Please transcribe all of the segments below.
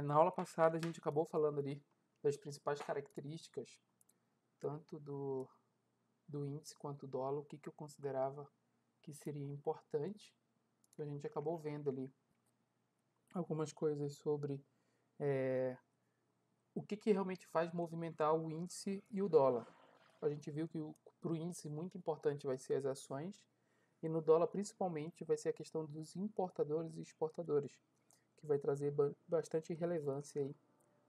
Na aula passada a gente acabou falando ali das principais características, tanto do índice quanto do dólar, o que eu considerava que seria importante. A gente acabou vendo ali algumas coisas sobre o que realmente faz movimentar o índice e o dólar. A gente viu que para o índice muito importante vai ser as ações e no dólar principalmente vai ser a questão dos importadores e exportadores, que vai trazer bastante relevância aí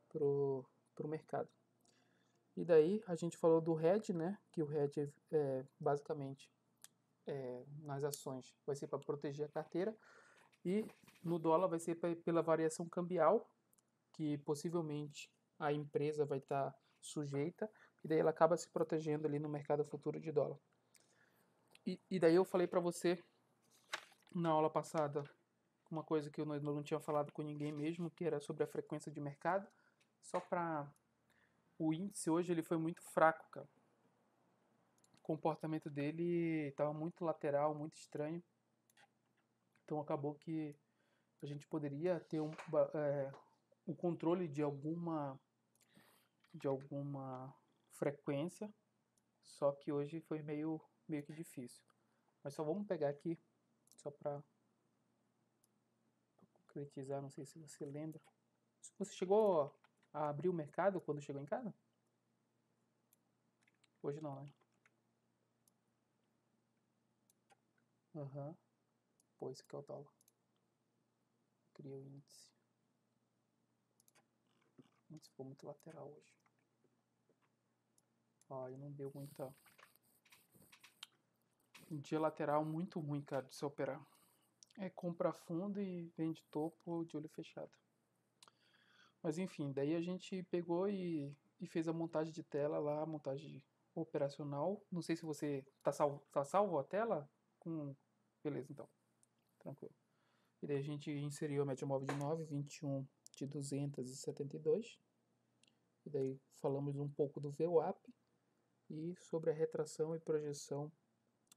pro mercado. E daí a gente falou do hedge, né? Que o hedge basicamente nas ações vai ser para proteger a carteira e no dólar vai ser pela variação cambial, que possivelmente a empresa vai estar sujeita e daí ela acaba se protegendo ali no mercado futuro de dólar. E daí eu falei para você na aula passada uma coisa que eu não tinha falado com ninguém mesmo, que era sobre a frequência de mercado. Só para o índice hoje ele foi muito fraco, cara. O comportamento dele estava muito lateral, muito estranho. Então acabou que a gente poderia ter o controle de alguma frequência, só que hoje foi meio que difícil. Mas só vamos pegar aqui, só para concretizar, não sei se você lembra. Você chegou a abrir o mercado quando chegou em casa? Hoje não, né? Aham. Pô, esse aqui é o dólar. Criei o índice. O índice ficou muito lateral hoje. Ó, e não deu muita... Um dia lateral muito ruim, cara, de se operar. É compra fundo e vende topo de olho fechado. Mas enfim, daí a gente pegou e fez a montagem de tela lá, a montagem operacional. Não sei se você tá salvo a tela? Beleza, então. Tranquilo. E daí a gente inseriu a média móvel de 9, 21 de 272. E daí falamos um pouco do VWAP e sobre a retração e projeção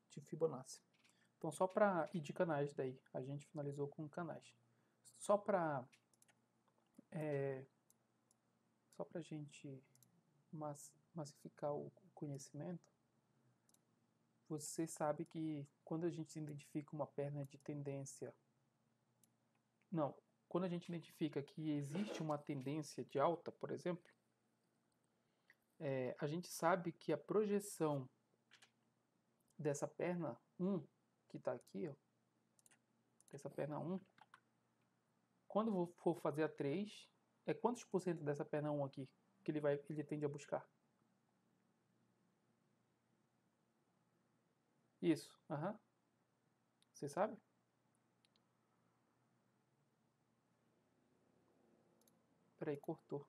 de Fibonacci. Então só para ir de canais daí, a gente finalizou com canais. Só para a gente massificar o conhecimento, você sabe que quando a gente identifica uma perna de tendência... Não, quando a gente identifica que existe uma tendência de alta, por exemplo, a gente sabe que a projeção dessa perna 1, que está aqui, ó, essa perna 1, quando eu for fazer a 3, quantos por cento dessa perna 1 aqui que ele tende a buscar? Isso, aham. Você sabe? Peraí, cortou.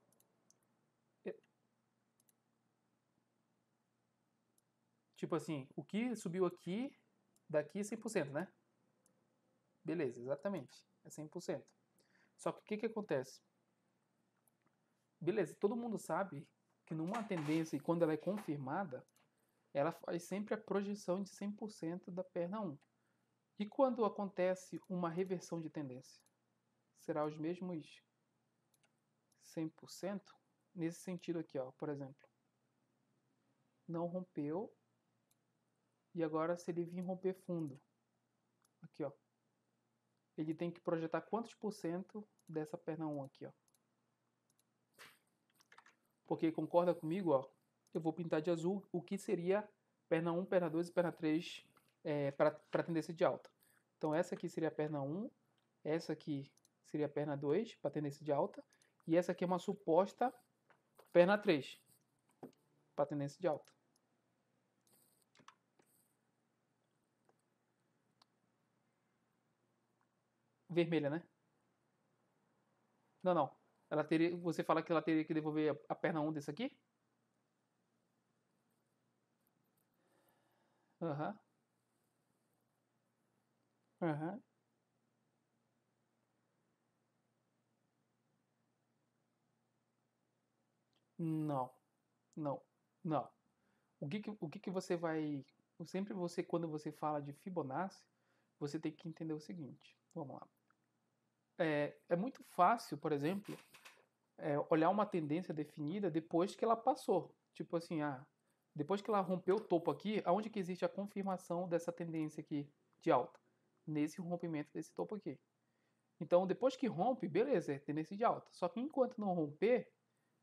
Tipo assim, o que subiu aqui, daqui é 100%, né? Beleza, exatamente. É 100%. Só que o que acontece? Beleza, todo mundo sabe que numa tendência, e quando ela é confirmada, ela faz sempre a projeção de 100% da perna 1. E quando acontece uma reversão de tendência? Será os mesmos 100%? Nesse sentido aqui, ó, por exemplo. Não rompeu. E agora se ele vir romper fundo, aqui, ó, ele tem que projetar quantos por cento dessa perna 1 aqui, ó. Porque concorda comigo, ó, eu vou pintar de azul o que seria perna 1, perna 2 e perna 3 para tendência de alta. Então essa aqui seria a perna 1, essa aqui seria a perna 2 para tendência de alta, e essa aqui é uma suposta perna 3 para tendência de alta. Vermelha, né? Não, não. Você fala que ela teria que devolver a perna 1 desse aqui? Aham. Aham. Não, não, não. O que que você vai... Sempre você, quando você fala de Fibonacci, você tem que entender o seguinte. Vamos lá. É muito fácil, por exemplo, olhar uma tendência definida depois que ela passou. Tipo assim, depois que ela rompeu o topo aqui, aonde que existe a confirmação dessa tendência aqui de alta? Nesse rompimento desse topo aqui. Então, depois que rompe, beleza, é tendência de alta. Só que enquanto não romper,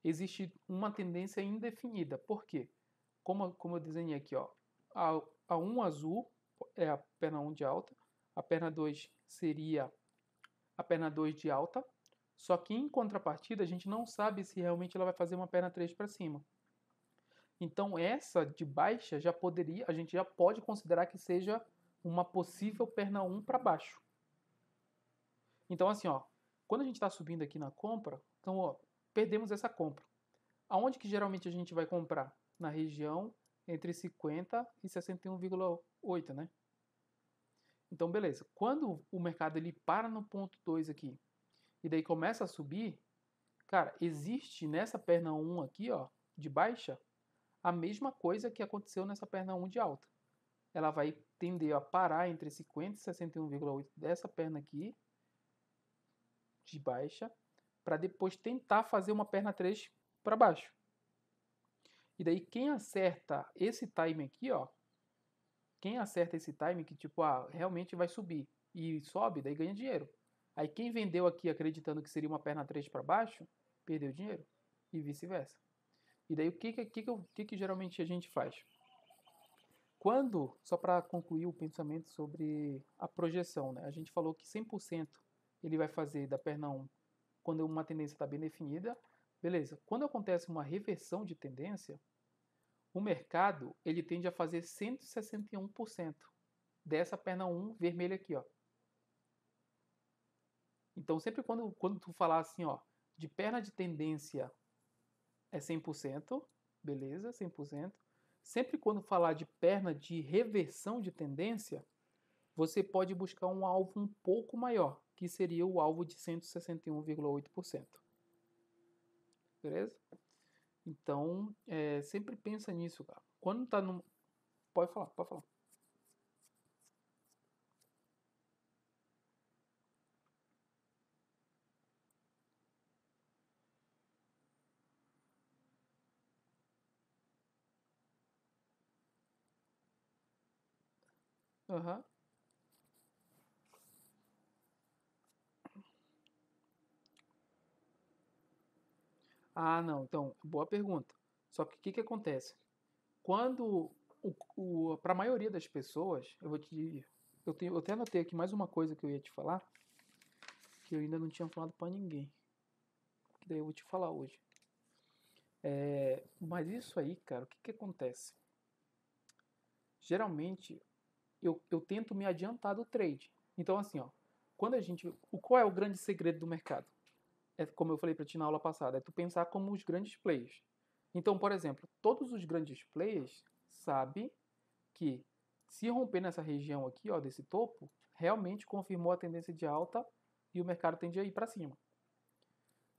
existe uma tendência indefinida. Por quê? Como eu desenhei aqui, ó, a 1 azul é a perna 1 de alta, a perna 2 seria a perna 2 de alta, só que em contrapartida a gente não sabe se realmente ela vai fazer uma perna 3 para cima. Então essa de baixa a gente já pode considerar que seja uma possível perna 1 para baixo. Então assim, ó, quando a gente está subindo aqui na compra, então ó, perdemos essa compra. Aonde que geralmente a gente vai comprar? Na região entre 50 e 61,8, né? Então beleza. Quando o mercado ele para no ponto 2 aqui e daí começa a subir, cara, existe nessa perna 1 aqui, ó, de baixa, a mesma coisa que aconteceu nessa perna 1 de alta. Ela vai tender a parar entre 50 e 61,8 dessa perna aqui, de baixa, para depois tentar fazer uma perna 3 para baixo. E daí quem acerta esse time aqui, ó, quem acerta esse time que tipo, realmente vai subir e sobe, daí ganha dinheiro. Aí quem vendeu aqui acreditando que seria uma perna 3 para baixo, perdeu dinheiro. E vice-versa. E daí o que geralmente a gente faz? Só para concluir o pensamento sobre a projeção, né? A gente falou que 100% ele vai fazer da perna 1 quando uma tendência está bem definida. Beleza. Quando acontece uma reversão de tendência, o mercado ele tende a fazer 161% dessa perna 1 vermelha aqui, ó. Então, sempre quando tu falar assim, ó, de perna de tendência é 100%, beleza, 100%. Sempre quando falar de perna de reversão de tendência, você pode buscar um alvo um pouco maior, que seria o alvo de 161,8%. Beleza? Então, sempre pensa nisso, cara. Quando tá no... Pode falar, pode falar. Aham. Ah, não. Então, boa pergunta. Só que o que acontece? Quando para a maioria das pessoas, eu até anotei aqui mais uma coisa que eu ia te falar, que eu ainda não tinha falado para ninguém. Que daí eu vou te falar hoje. Mas isso aí, cara, o que acontece? Geralmente, eu tento me adiantar do trade. Então, assim, ó, qual é o grande segredo do mercado? É como eu falei para ti na aula passada, é tu pensar como os grandes players. Então, por exemplo, todos os grandes players sabem que se romper nessa região aqui, ó, desse topo, realmente confirmou a tendência de alta e o mercado tende a ir para cima.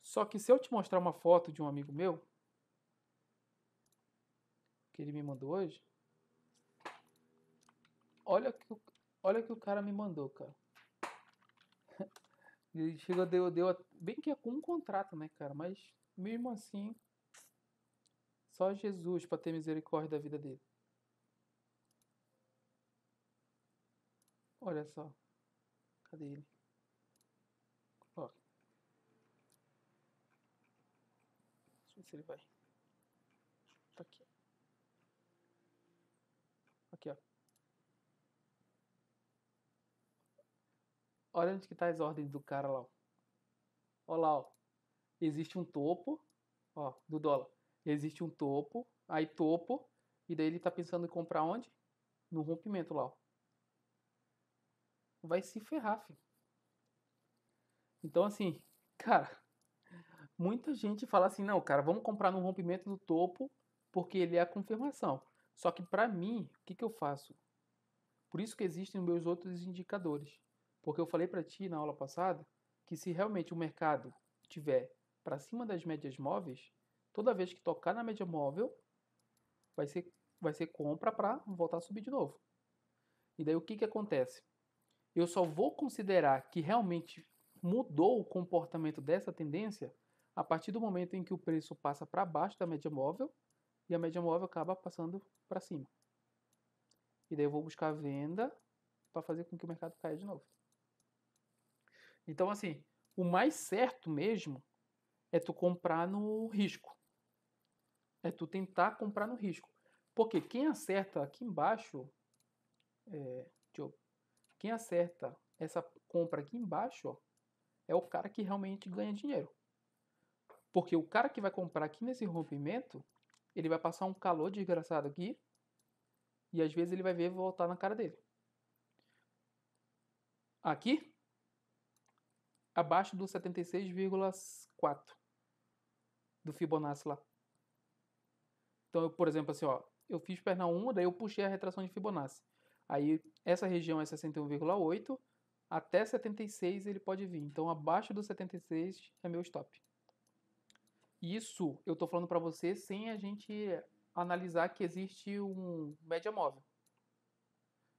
Só que se eu te mostrar uma foto de um amigo meu, que ele me mandou hoje, olha que o cara me mandou, cara. Ele chegou, deu bem que é com um contrato, né, cara? Mas mesmo assim, só Jesus para ter misericórdia da vida dele. Olha só. Cadê ele? Ó. Deixa eu ver se ele vai. Tá aqui. Aqui, ó. Olha onde que tá as ordens do cara lá, ó. Olha lá, ó. Existe um topo, ó, do dólar. Existe um topo, aí topo, e daí ele tá pensando em comprar onde? No rompimento lá, ó. Vai se ferrar, filho. Então, assim, cara, muita gente fala assim, não, cara, vamos comprar no rompimento do topo, porque ele é a confirmação. Só que pra mim, o que eu faço? Por isso que existem meus outros indicadores. Porque eu falei para ti na aula passada que se realmente o mercado tiver para cima das médias móveis, toda vez que tocar na média móvel, vai ser compra para voltar a subir de novo. E daí o que acontece? Eu só vou considerar que realmente mudou o comportamento dessa tendência a partir do momento em que o preço passa para baixo da média móvel e a média móvel acaba passando para cima. E daí eu vou buscar a venda para fazer com que o mercado caia de novo. Então, assim, o mais certo mesmo é tu comprar no risco. É tu tentar comprar no risco. Porque quem acerta aqui embaixo, quem acerta essa compra aqui embaixo, ó, é o cara que realmente ganha dinheiro. Porque o cara que vai comprar aqui nesse rompimento, ele vai passar um calor desgraçado aqui e às vezes ele vai ver voltar na cara dele. Aqui, abaixo do 76,4 do Fibonacci lá. Então, eu, por exemplo, assim, ó, eu fiz perna 1, daí eu puxei a retração de Fibonacci. Aí, essa região é 61,8, até 76 ele pode vir. Então, abaixo do 76 é meu stop. Isso eu estou falando para você sem a gente analisar que existe um média móvel.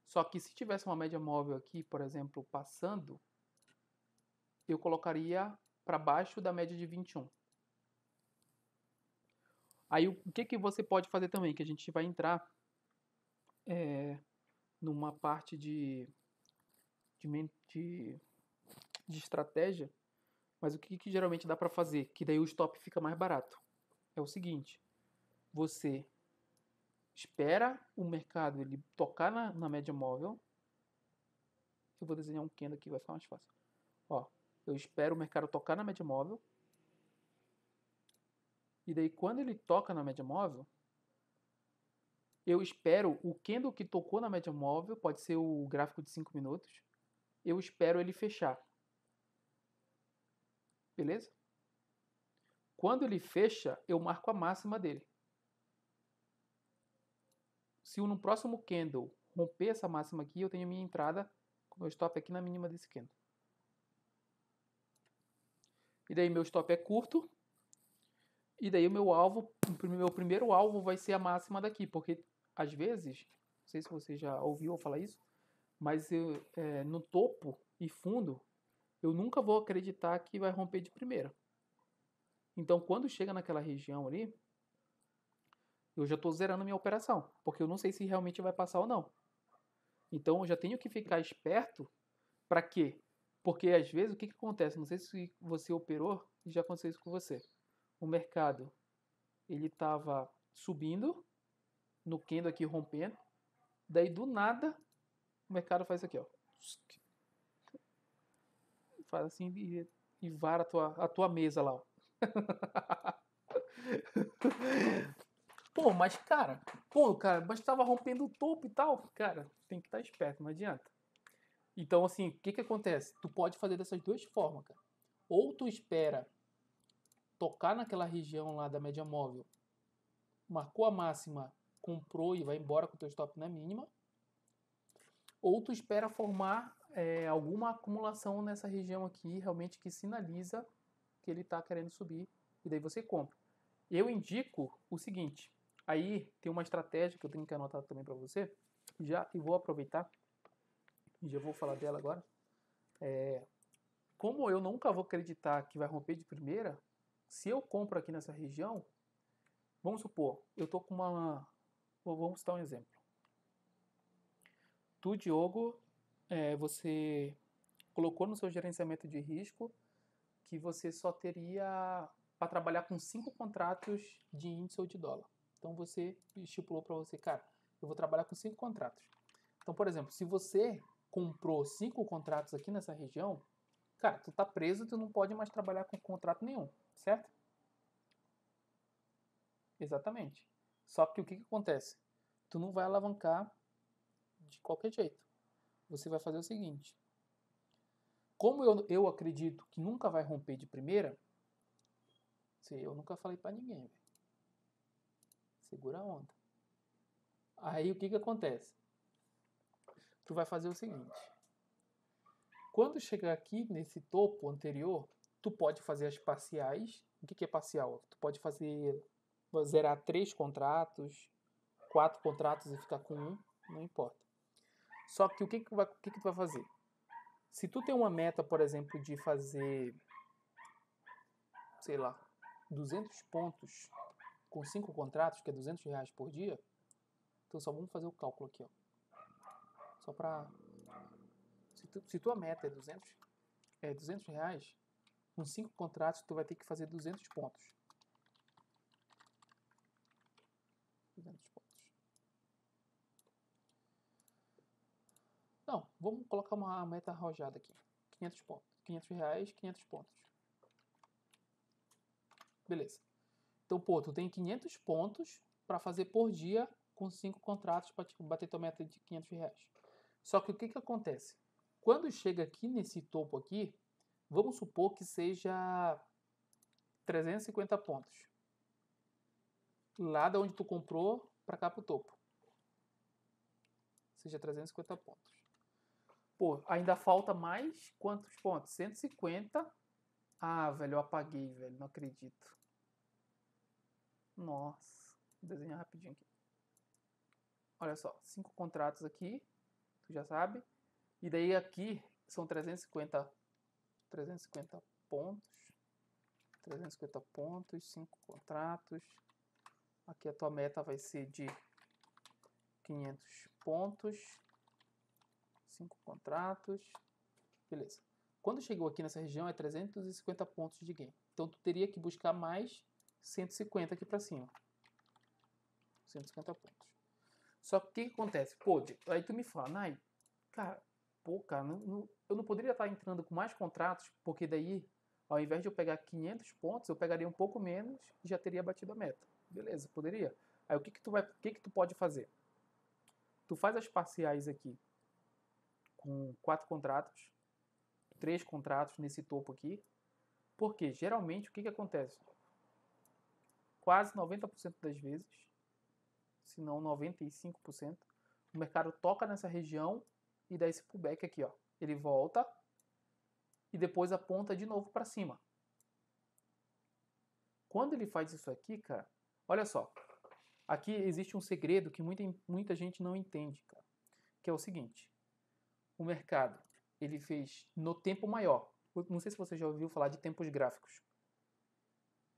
Só que se tivesse uma média móvel aqui, por exemplo, passando, eu colocaria para baixo da média de 21. Aí o que você pode fazer também, que a gente vai entrar numa parte de estratégia, mas o que geralmente dá para fazer, que daí o stop fica mais barato, é o seguinte: você espera o mercado ele tocar na média móvel. Eu vou desenhar um candle aqui, vai ficar mais fácil. Ó, eu espero o mercado tocar na média móvel. E daí quando ele toca na média móvel, eu espero o candle que tocou na média móvel, pode ser o gráfico de 5 minutos, eu espero ele fechar. Beleza? Quando ele fecha, eu marco a máxima dele. Se no próximo candle romper essa máxima aqui, eu tenho minha entrada com meu stop aqui na mínima desse candle. E daí meu stop é curto. E daí o meu alvo, meu primeiro alvo vai ser a máxima daqui, porque às vezes, não sei se você já ouviu falar isso, mas no topo e fundo, eu nunca vou acreditar que vai romper de primeira. Então, quando chega naquela região ali, eu já estou zerando minha operação, porque eu não sei se realmente vai passar ou não. Então, eu já tenho que ficar esperto. Para quê? Porque às vezes o que acontece? Não sei se você operou e já aconteceu isso com você. O mercado ele estava subindo no candle aqui rompendo, daí do nada o mercado faz aqui, ó, faz assim e vara a tua mesa lá, ó. mas cara, mas tava rompendo o topo e tal, cara, tem que estar esperto, não adianta. Então assim, o que acontece? Tu pode fazer dessas duas formas, cara. Ou tu espera tocar naquela região lá da média móvel, marcou a máxima, comprou e vai embora com o teu stop na mínima, ou tu espera formar alguma acumulação nessa região aqui, realmente que sinaliza que ele está querendo subir, e daí você compra. Eu indico o seguinte, aí tem uma estratégia que eu tenho que anotar também para você, e vou aproveitar, e já vou falar dela agora. Como eu nunca vou acreditar que vai romper de primeira, se eu compro aqui nessa região, vamos supor, eu tô com vamos citar um exemplo. Tu, Diogo, você colocou no seu gerenciamento de risco que você só teria para trabalhar com 5 contratos de índice ou de dólar. Então você estipulou para você, cara, eu vou trabalhar com 5 contratos. Então, por exemplo, se você comprou 5 contratos aqui nessa região, cara, tu tá preso, tu não pode mais trabalhar com contrato nenhum, certo? Exatamente. Só que o que acontece? Tu não vai alavancar de qualquer jeito. Você vai fazer o seguinte: como eu acredito que nunca vai romper de primeira, eu nunca falei pra ninguém, véio. Segura a onda. Aí o que acontece? Tu vai fazer o seguinte: quando chegar aqui nesse topo anterior, tu pode fazer as parciais. O que é parcial? Tu pode zerar 3 contratos, 4 contratos e ficar com 1, não importa. Só que o que tu vai fazer? Se tu tem uma meta, por exemplo, de fazer, sei lá, 200 pontos com 5 contratos, que é R$200 por dia. Então só vamos fazer o cálculo aqui, ó. Só para... Se tua meta é 200 reais, com 5 contratos tu vai ter que fazer 200 pontos. 200 pontos. Não, vamos colocar uma meta arrojada aqui. 500 pontos. 500 reais, 500 pontos. Beleza. Então, pô, tu tem 500 pontos para fazer por dia com 5 contratos para bater tua meta de 500 reais. Só que o que acontece? Quando chega aqui nesse topo aqui, vamos supor que seja 350 pontos. Lá da onde tu comprou para cá pro topo. Seja 350 pontos. Pô, ainda falta mais quantos pontos? 150. Ah, velho, eu apaguei, velho. Não acredito. Nossa. Vou desenhar rapidinho aqui. Olha só. 5 contratos aqui. Tu já sabe. E daí aqui são 350 pontos. 350 pontos. 5 contratos. Aqui a tua meta vai ser de 500 pontos. 5 contratos. Beleza. Quando chegou aqui nessa região é 350 pontos de gain. Então tu teria que buscar mais 150 aqui para cima. 150 pontos. Só que o que acontece? Pô, aí tu me fala, Nai, cara, eu não poderia estar entrando com mais contratos, porque daí, ao invés de eu pegar 500 pontos, eu pegaria um pouco menos e já teria batido a meta. Beleza, poderia. Aí o que tu pode fazer? Tu faz as parciais aqui com 4 contratos, 3 contratos nesse topo aqui, porque geralmente o que acontece? Quase 90% das vezes, se não 95%, o mercado toca nessa região e dá esse pullback aqui, ó. Ele volta e depois aponta de novo para cima. Quando ele faz isso aqui, cara, olha só. Aqui existe um segredo que muita gente não entende, cara, que é o seguinte. O mercado, ele fez no tempo maior. Não sei se você já ouviu falar de tempos gráficos.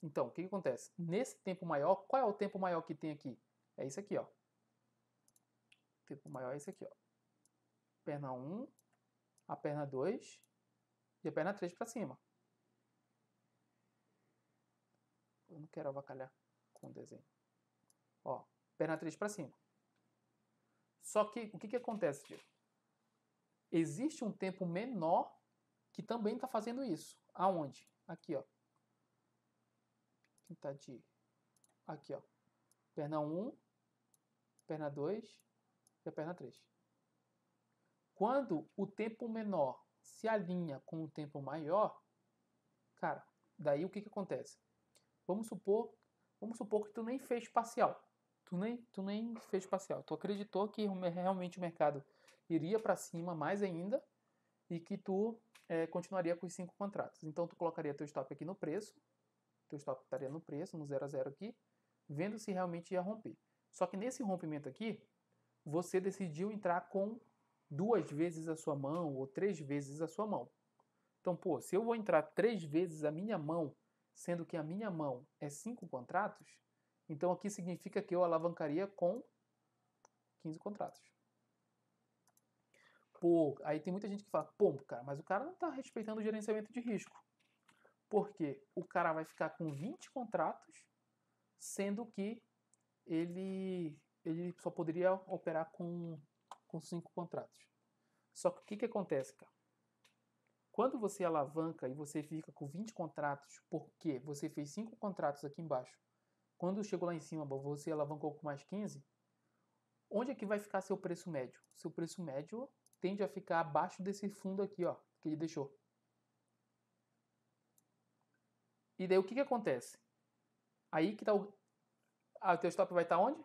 Então, o que acontece? Nesse tempo maior, qual é o tempo maior que tem aqui? É isso aqui, ó. O tempo maior é esse aqui, ó. Perna 1, a perna 2 e a perna 3 para cima. Eu não quero avacalhar com o desenho. Ó, perna 3 para cima. Só que, o que acontece, Diego? Existe um tempo menor que também está fazendo isso. Aonde? Aqui, ó. Tá de... Aqui, ó. Perna 1, perna 2 e a perna 3. Quando o tempo menor se alinha com o tempo maior, cara, daí o que acontece? Vamos supor que tu nem fez parcial. Tu nem fez parcial. Tu acreditou que realmente o mercado iria para cima mais ainda e que tu continuaria com os 5 contratos. Então tu colocaria teu stop aqui no preço. Teu stop estaria no preço, no 0 a 0 aqui, vendo se realmente ia romper. Só que nesse rompimento aqui, você decidiu entrar com 2 vezes a sua mão ou 3 vezes a sua mão. Então, pô, se eu vou entrar 3 vezes a minha mão, sendo que a minha mão é 5 contratos, então aqui significa que eu alavancaria com 15 contratos. Pô, aí tem muita gente que fala, pô, cara, mas o cara não está respeitando o gerenciamento de risco. Porque o cara vai ficar com 20 contratos, sendo que ele só poderia operar com 5 contratos. Só que o que acontece, cara? Quando você alavanca e você fica com 20 contratos, porque você fez 5 contratos aqui embaixo, quando chegou lá em cima, você alavancou com mais 15, onde é que vai ficar seu preço médio? Seu preço médio tende a ficar abaixo desse fundo aqui, ó, que ele deixou. E daí o que acontece? Aí que tá o teu stop vai estar onde?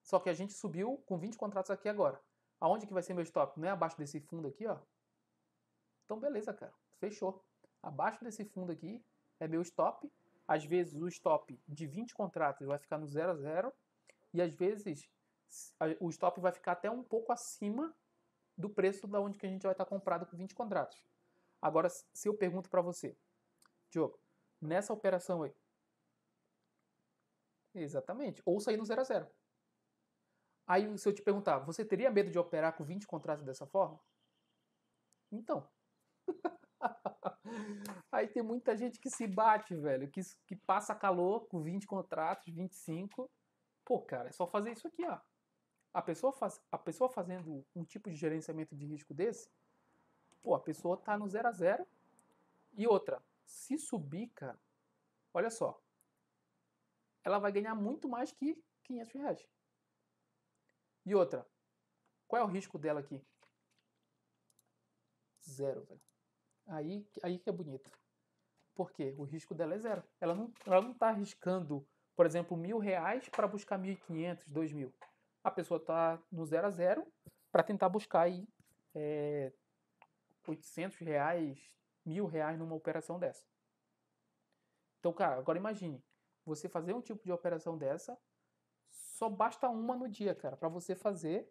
Só que a gente subiu com 20 contratos aqui agora. Aonde que vai ser meu stop? Não é abaixo desse fundo aqui, ó? Então beleza, cara. Fechou. Abaixo desse fundo aqui é meu stop. Às vezes o stop de 20 contratos vai ficar no 0 a 0. E às vezes o stop vai ficar até um pouco acima do preço da onde que a gente vai estar comprado com 20 contratos. Agora, se eu pergunto para você, Diogo, nessa operação aí, exatamente, ou sair no 0 a 0. Aí, se eu te perguntar, você teria medo de operar com 20 contratos dessa forma? Então. Aí tem muita gente que se bate, velho, que passa calor com 20 contratos, 25. Pô, cara, é só fazer isso aqui, ó. A pessoa fazendo um tipo de gerenciamento de risco desse, pô, a pessoa tá no 0 a 0. E outra, se subir, cara, olha só, ela vai ganhar muito mais que R$ 500. E outra, qual é o risco dela aqui? Zero, velho. Aí que é bonito. Por quê? O risco dela é zero. Ela não tá arriscando, por exemplo, R$ 1.000 para buscar 1.500, 2.000. A pessoa tá no 0 a 0 para tentar buscar aí R$ 800, R$ 1.000 numa operação dessa. Então, cara, agora imagine, você fazer um tipo de operação dessa, só basta uma no dia, cara, para você fazer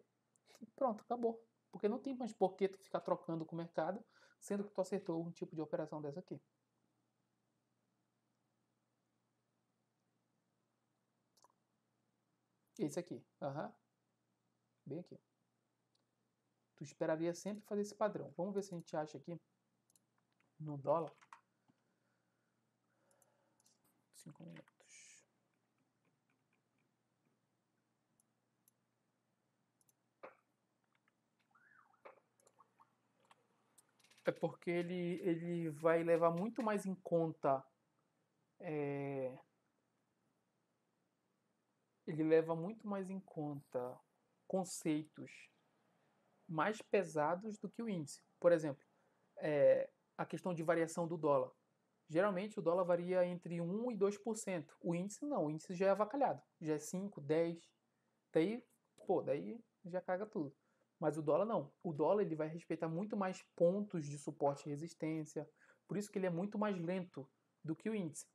e pronto, acabou. Porque não tem mais por que tu ficar trocando com o mercado, sendo que tu acertou um tipo de operação dessa aqui. Esse aqui, bem aqui. Tu esperaria sempre fazer esse padrão. Vamos ver se a gente acha aqui no dólar. 5 minutos. É porque ele vai levar muito mais em conta. Ele leva muito mais em conta conceitos mais pesados do que o índice. Por exemplo, a questão de variação do dólar. Geralmente o dólar varia entre 1 e 2%. O índice não, o índice já é avacalhado. Já é 5, 10. Daí já caga tudo. Mas o dólar não. O dólar ele vai respeitar muito mais pontos de suporte e resistência. Por isso que ele é muito mais lento do que o índice.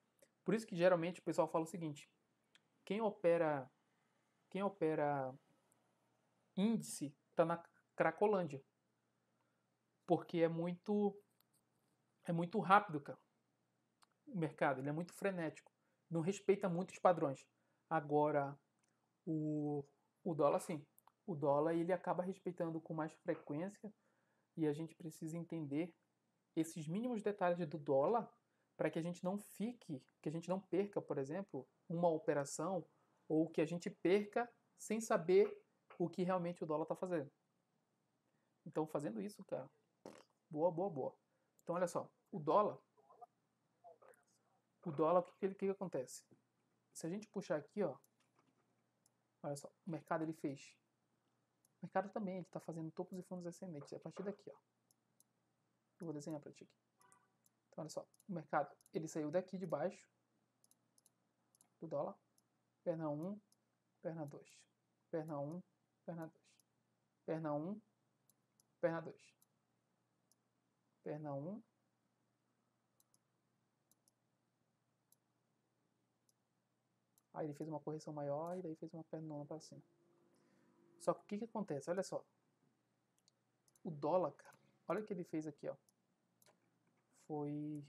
Por isso que geralmente o pessoal fala o seguinte: quem opera índice está na Cracolândia. Porque é muito rápido, cara. O mercado, ele é muito frenético. Não respeita muitos padrões. Agora, o dólar, sim. O dólar, ele acaba respeitando com mais frequência e a gente precisa entender esses mínimos detalhes do dólar para que a gente não que a gente não perca, por exemplo, uma operação ou que a gente perca sem saber o que realmente o dólar está fazendo. Então, fazendo isso, cara, boa, boa, boa. Então, olha só, o que acontece? Se a gente puxar aqui, ó, olha só, o mercado ele fez. O mercado também ele está fazendo topos e fundos ascendentes. É a partir daqui, ó. Eu vou desenhar para ti aqui. Então, olha só, o mercado ele saiu daqui de baixo do dólar. Perna 1, perna 2. Perna 1, perna 2. Perna 1, perna 2. Perna 1. Aí ele fez uma correção maior e daí fez uma perna para cima. Só que o que acontece? Olha só. O dólar, cara, olha o que ele fez aqui, ó. Foi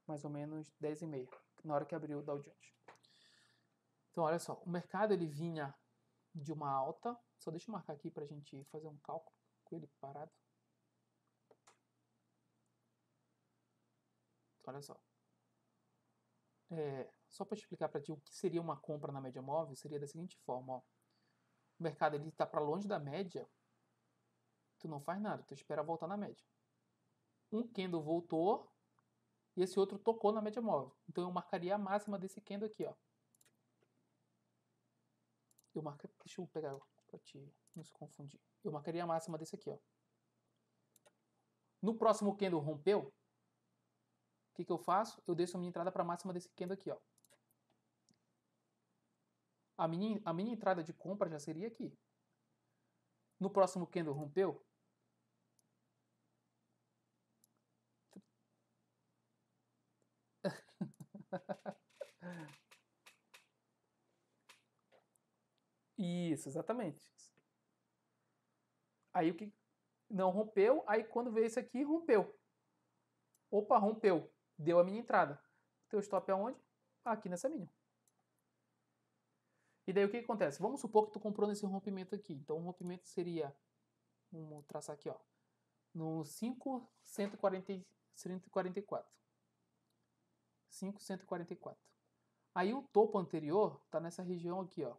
mais ou menos 10,5 na hora que abriu o Dow Jones. Então, olha só, o mercado ele vinha de uma alta. Só deixa eu marcar aqui para a gente fazer um cálculo com ele parado. Então, olha só. Só para explicar para ti o que seria uma compra na média móvel, seria da seguinte forma, ó. O mercado ele está para longe da média, tu não faz nada, tu espera voltar na média. Um candle voltou e esse outro tocou na média móvel. Então eu marcaria a máxima desse candle aqui, ó. Deixa eu pegar para te não se confundir. Eu marcaria a máxima desse aqui, ó. No próximo candle rompeu, o que eu faço? Eu desço a minha entrada para a máxima desse candle aqui, ó. A minha entrada de compra já seria aqui. No próximo candle rompeu, isso, exatamente. Aí o que não rompeu, aí quando veio esse aqui, rompeu. Opa, rompeu. Deu a mínima entrada. Teu stop é onde? Aqui nessa mínima. E daí o que acontece? Vamos supor que tu comprou nesse rompimento aqui. Então o rompimento seria, vamos traçar aqui, ó, no 5,144. 5,144. Aí o topo anterior está nessa região aqui, ó,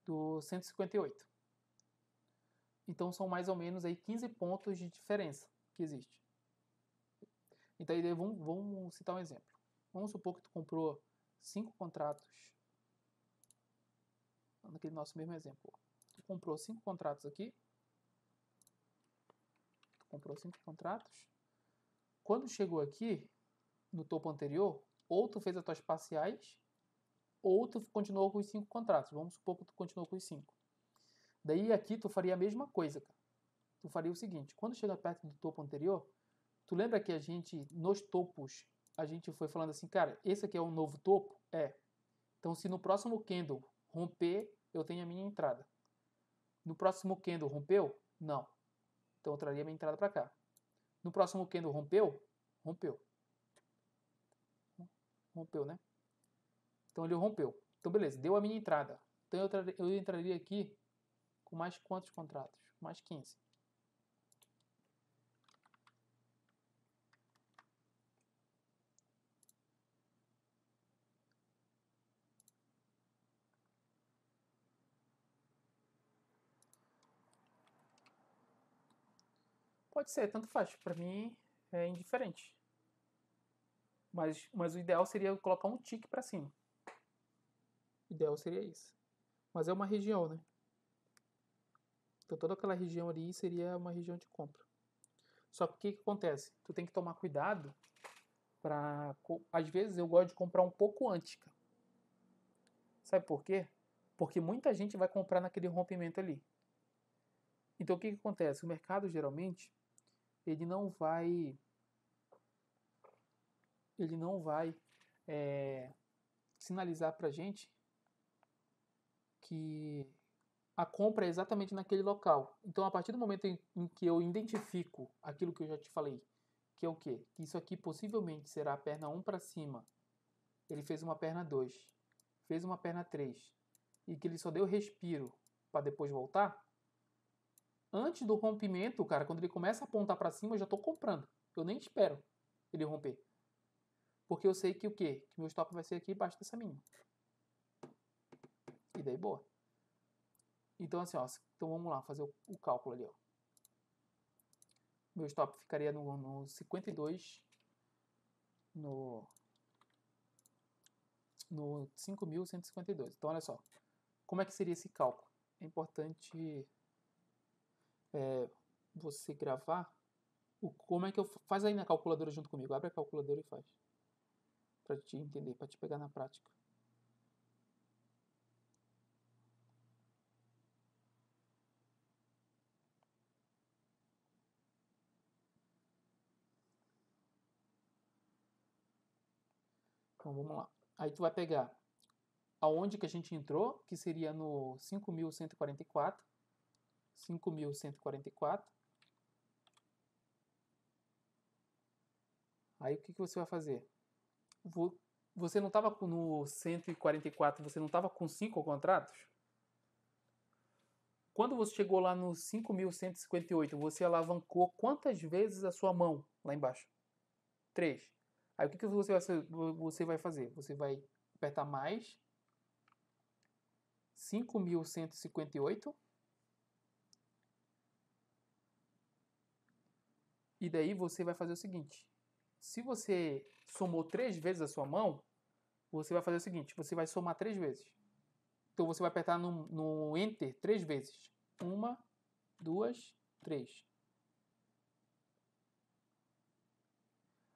do 158. Então são mais ou menos aí 15 pontos de diferença que existe. Então aí vamos citar um exemplo. Vamos supor que tu comprou 5 contratos. Naquele nosso mesmo exemplo. Tu comprou 5 contratos aqui. Tu comprou 5 contratos. Quando chegou aqui, no topo anterior, ou tu fez as tuas parciais, ou tu continuou com os 5 contratos. Vamos supor que tu continuou com os 5. Daí aqui tu faria a mesma coisa, cara. Tu faria o seguinte, quando chega perto do topo anterior, tu lembra que a gente, nos topos, a gente foi falando assim, cara, esse aqui é o novo topo? É. Então se no próximo candle romper, eu tenho a minha entrada. No próximo candle rompeu? Não. Então eu traria minha entrada para cá. No próximo candle rompeu? Rompeu. Rompeu, né? Então ele rompeu. Então beleza, deu a minha entrada. Então eu entraria aqui com mais quantos contratos? Mais 15. Pode ser, tanto faz. Para mim é indiferente. Mas o ideal seria colocar um tique para cima. O ideal seria isso. Mas é uma região, né? Então toda aquela região ali seria uma região de compra. Só que o que acontece? Tu tem que tomar cuidado para... Às vezes eu gosto de comprar um pouco antes, cara. Sabe por quê? Porque muita gente vai comprar naquele rompimento ali. Então o que acontece? O mercado geralmente ele não vai sinalizar para a gente que a compra é exatamente naquele local. Então, a partir do momento em que eu identifico aquilo que eu já te falei, que é o quê? Que isso aqui possivelmente será a perna 1 para cima, ele fez uma perna 2, fez uma perna 3, e que ele só deu respiro para depois voltar, antes do rompimento, cara, quando ele começa a apontar para cima, eu já estou comprando. Eu nem espero ele romper. Porque eu sei que o quê? Que meu stop vai ser aqui embaixo dessa mínima. E daí, boa. Então, assim, ó, então vamos lá, fazer o cálculo ali, ó. Meu stop ficaria no 52, no 5.152. Então, olha só, como é que seria esse cálculo? É importante você gravar como é que eu... Faz aí na calculadora junto comigo, abre a calculadora e faz. Pra te entender, pra te pegar na prática. Então vamos lá. Aí tu vai pegar aonde que a gente entrou, que seria no 5.144. 5.144. Aí o que você vai fazer? Você não estava no 144, você não estava com 5 contratos? Quando você chegou lá no 5.158, você alavancou quantas vezes a sua mão lá embaixo? 3. Aí o que você vai fazer? Você vai apertar mais 5.158 e daí você vai fazer o seguinte. Se você somou 3 vezes a sua mão, você vai fazer o seguinte, você vai somar 3 vezes. Então você vai apertar no Enter 3 vezes. 1, 2, 3.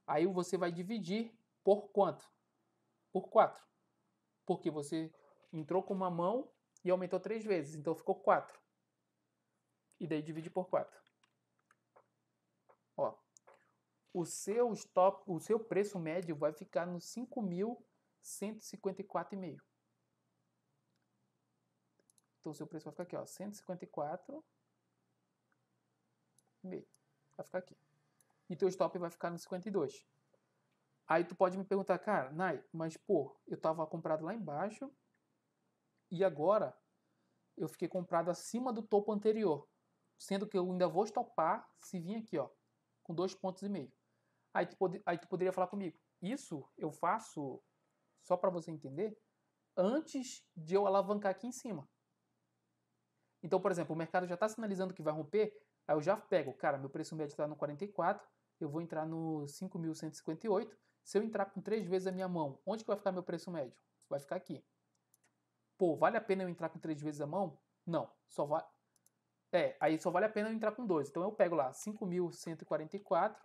Aí você vai dividir por quanto? Por 4. Porque você entrou com uma mão e aumentou 3 vezes, então ficou 4. E daí divide por 4. Ó, o seu preço médio vai ficar no 5.154,5. Então o seu preço vai ficar aqui, ó, 154 meio. Vai ficar aqui. E teu stop vai ficar no 52. Aí tu pode me perguntar, cara, Nai, mas pô, eu tava comprado lá embaixo e agora eu fiquei comprado acima do topo anterior. Sendo que eu ainda vou stopar se vir aqui, ó, com 2,5 pontos. Aí tu poderia falar comigo, isso eu faço, só para você entender, antes de eu alavancar aqui em cima. Então, por exemplo, o mercado já está sinalizando que vai romper, aí eu já pego, cara, meu preço médio está no 44, eu vou entrar no 5.158. Se eu entrar com 3 vezes a minha mão, onde que vai ficar meu preço médio? Vai ficar aqui. Pô, vale a pena eu entrar com 3 vezes a mão? Não, só vai... aí só vale a pena eu entrar com 2. Então eu pego lá 5.144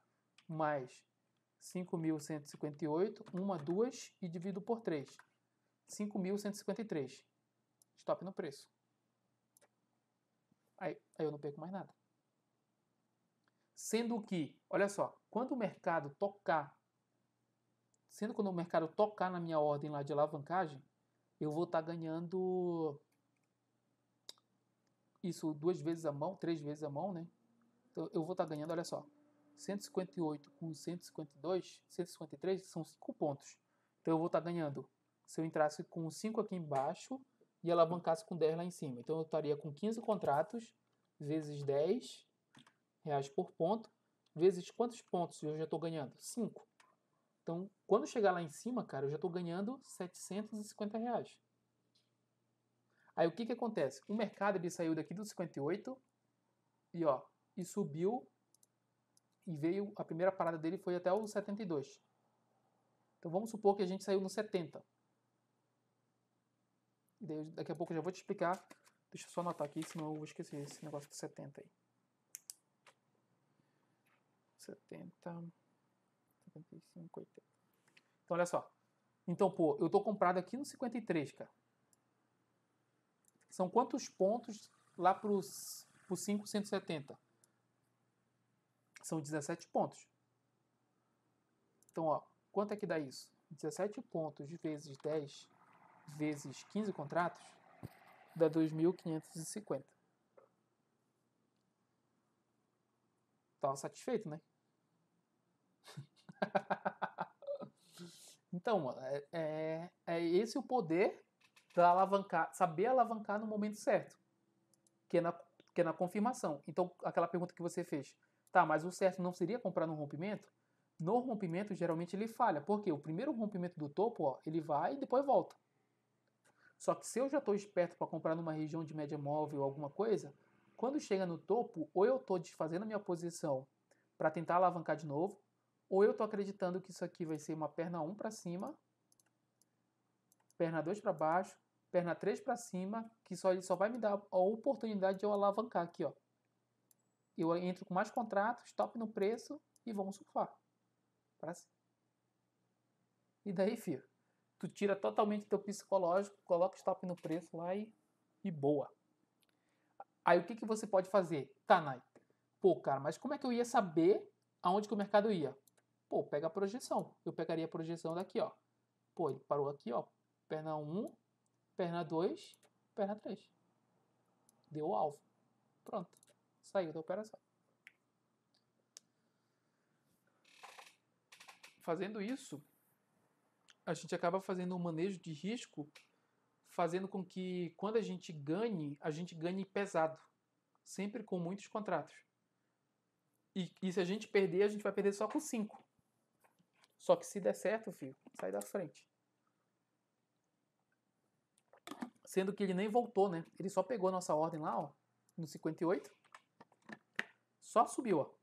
mais 5.158, 2 e divido por 3. 5.153. Stop no preço. Aí eu não perco mais nada. Sendo que, olha só, quando o mercado tocar na minha ordem lá de alavancagem, eu vou estar ganhando isso 2 vezes a mão, 3 vezes a mão, né? Então eu vou estar ganhando, olha só, 158 com 152, 153 são 5 pontos. Então eu vou estar ganhando, se eu entrasse com 5 aqui embaixo e alavancasse com 10 lá em cima. Então eu estaria com 15 contratos vezes 10 reais por ponto, vezes quantos pontos eu já estou ganhando? 5. Então, quando chegar lá em cima, cara, eu já estou ganhando 750 reais. Aí o que acontece? O mercado ele saiu daqui do 58 e subiu e veio, a primeira parada dele foi até o 72. Então vamos supor que a gente saiu no 70. Daqui a pouco eu já vou te explicar. Deixa eu só anotar aqui, senão eu vou esquecer esse negócio de 70 aí. 70, 75, 80. Então olha só. Então, pô, eu tô comprado aqui no 53, cara. São quantos pontos lá pro 570? São 17 pontos. Então, ó, quanto é que dá isso? 17 pontos vezes 10 vezes 15 contratos dá 2.550. Tava satisfeito, né? Então, é esse o poder da alavancar, saber alavancar no momento certo, que é na confirmação. Então, aquela pergunta que você fez, tá, mas o certo não seria comprar no rompimento? No rompimento, geralmente ele falha, porque o primeiro rompimento do topo, ó, ele vai e depois volta. Só que se eu já estou esperto para comprar numa região de média móvel ou alguma coisa, quando chega no topo, ou eu estou desfazendo a minha posição para tentar alavancar de novo, ou eu estou acreditando que isso aqui vai ser uma perna 1 para cima, perna 2 para baixo, perna 3 para cima, que ele só vai me dar a oportunidade de eu alavancar aqui, ó. Eu entro com mais contratos, stop no preço e vamos surfar. E daí, filho, tu tira totalmente teu psicológico, coloca stop no preço lá e boa. Aí o que você pode fazer? Tá, Nai. Pô, cara, mas como é que eu ia saber aonde que o mercado ia? Pô, pega a projeção. Eu pegaria a projeção daqui, ó. Pô, ele parou aqui, ó. Perna 1, perna 2, perna 3. Deu o alvo. Pronto. Saiu da operação. Fazendo isso, a gente acaba fazendo um manejo de risco, fazendo com que quando a gente ganhe pesado. Sempre com muitos contratos. E se a gente perder, a gente vai perder só com 5. Só que se der certo, filho, sai da frente. Sendo que ele nem voltou, né? Ele só pegou a nossa ordem lá, ó, no 58. Só subiu, ó.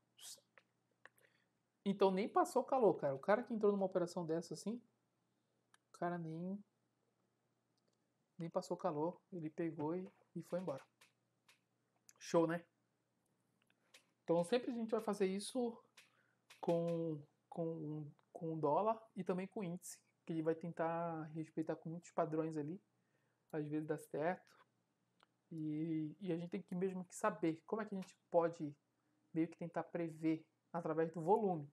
Então nem passou calor, cara. O cara que entrou numa operação dessa assim, o cara nem passou calor. Ele pegou e foi embora. Show, né? Então sempre a gente vai fazer isso com o dólar e também com o índice, que ele vai tentar respeitar com muitos padrões ali. Às vezes dá certo. E a gente tem que mesmo que saber como é que a gente pode meio que tentar prever através do volume.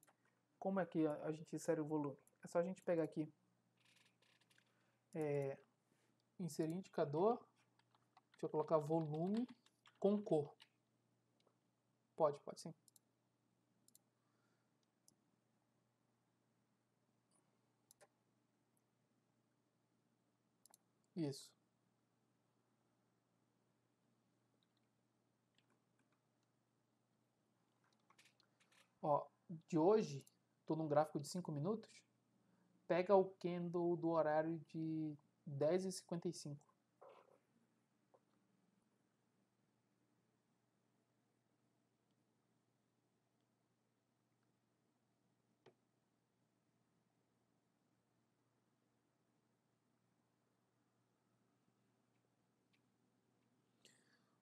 Como é que a gente insere o volume? É só a gente pegar aqui, inserir indicador, deixa eu colocar volume com cor. Pode sim. Isso. Ó, de hoje, estou num gráfico de 5 minutos. Pega o candle do horário de 10h55.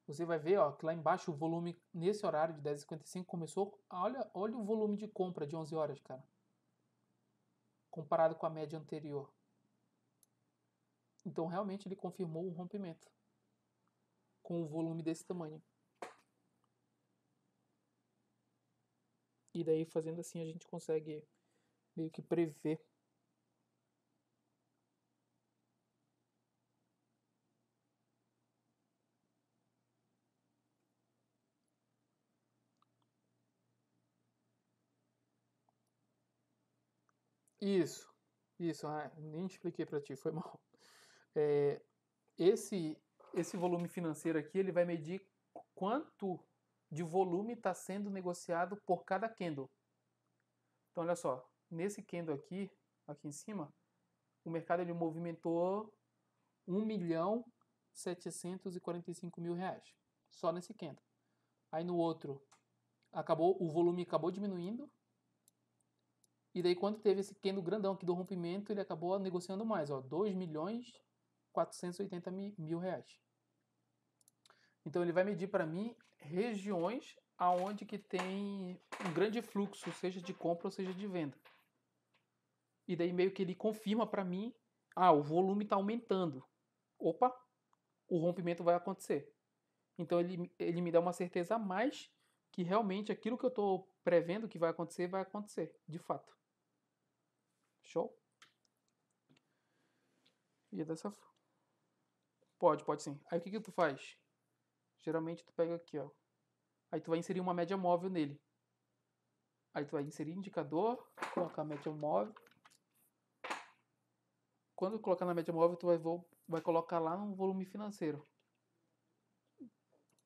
Você vai ver, ó, que lá embaixo o volume, nesse horário de 10h55, começou. Olha o volume de compra de 11 horas, cara. Comparado com a média anterior. Então, realmente, ele confirmou um rompimento. Com um volume desse tamanho. E daí, fazendo assim, a gente consegue meio que prever. Isso. Isso, nem expliquei para ti, foi mal. É, esse volume financeiro aqui, ele vai medir quanto de volume está sendo negociado por cada candle. Então, olha só, nesse candle aqui em cima, o mercado ele movimentou 1.745.000 reais, só nesse candle. Aí no outro, o volume acabou diminuindo, e daí quando teve esse candle grandão aqui do rompimento, ele acabou negociando mais, ó, 2.480.000 reais. Então ele vai medir para mim regiões aonde que tem um grande fluxo, seja de compra ou seja de venda. E daí meio que ele confirma para mim, o volume está aumentando. Opa, o rompimento vai acontecer. Então ele me dá uma certeza a mais que realmente aquilo que eu estou prevendo que vai acontecer, de fato. Show? E é dessa forma. Pode sim. Aí o que tu faz? Geralmente tu pega aqui, ó. Aí tu vai inserir uma média móvel nele. Aí tu vai inserir indicador, colocar a média móvel. Quando colocar na média móvel, tu vai colocar lá no volume financeiro.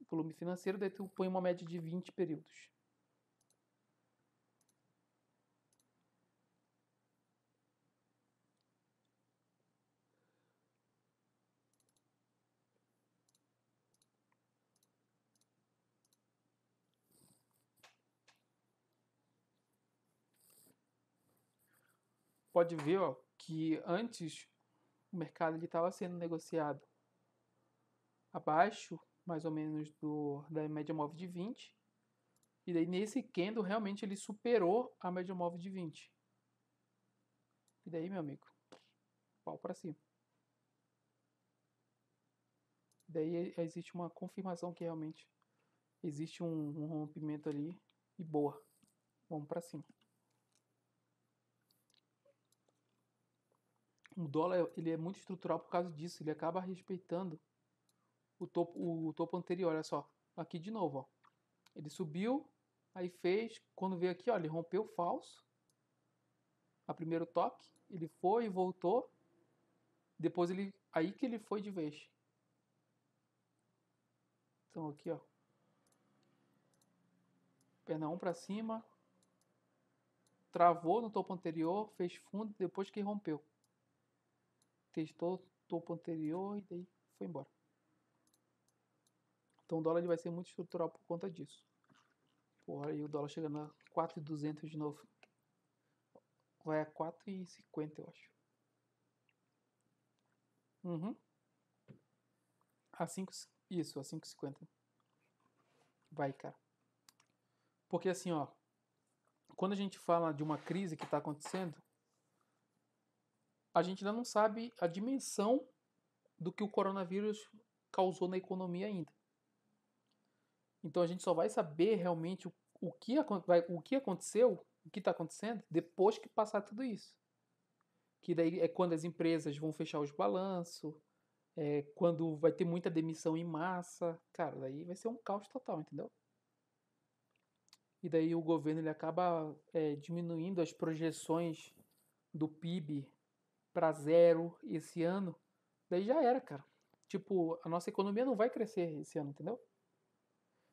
Volume financeiro, daí tu põe uma média de 20 períodos. Pode ver, ó, que antes o mercado estava sendo negociado abaixo, mais ou menos, da média móvel de 20. E daí nesse candle realmente ele superou a média móvel de 20. E daí, meu amigo, pau para cima. E daí existe uma confirmação que realmente existe um rompimento ali e boa. Vamos para cima. O dólar ele é muito estrutural por causa disso. Ele acaba respeitando o topo anterior. Olha só. Aqui de novo. Ó. Ele subiu. Aí fez. Quando veio aqui, ó, ele rompeu falso. A primeiro toque. Ele foi e voltou. Depois aí que ele foi de vez. Então aqui, ó. Perna 1 para cima. Travou no topo anterior. Fez fundo depois que rompeu. Testou o topo anterior e daí foi embora. Então o dólar ele vai ser muito estrutural por conta disso. Porra, aí o dólar chegando a 4.200 de novo. Vai a 4,50, eu acho. Uhum. A 5, isso, a 5,50. Vai, cara. Porque assim, ó, quando a gente fala de uma crise que está acontecendo, a gente ainda não sabe a dimensão do que o coronavírus causou na economia ainda. Então a gente só vai saber realmente o que aconteceu, o que está acontecendo, depois que passar tudo isso. Que daí é quando as empresas vão fechar os balanços, quando vai ter muita demissão em massa. Cara, daí vai ser um caos total, entendeu? E daí o governo ele acaba diminuindo as projeções do PIB para zero esse ano, daí já era, cara. Tipo, a nossa economia não vai crescer esse ano, entendeu?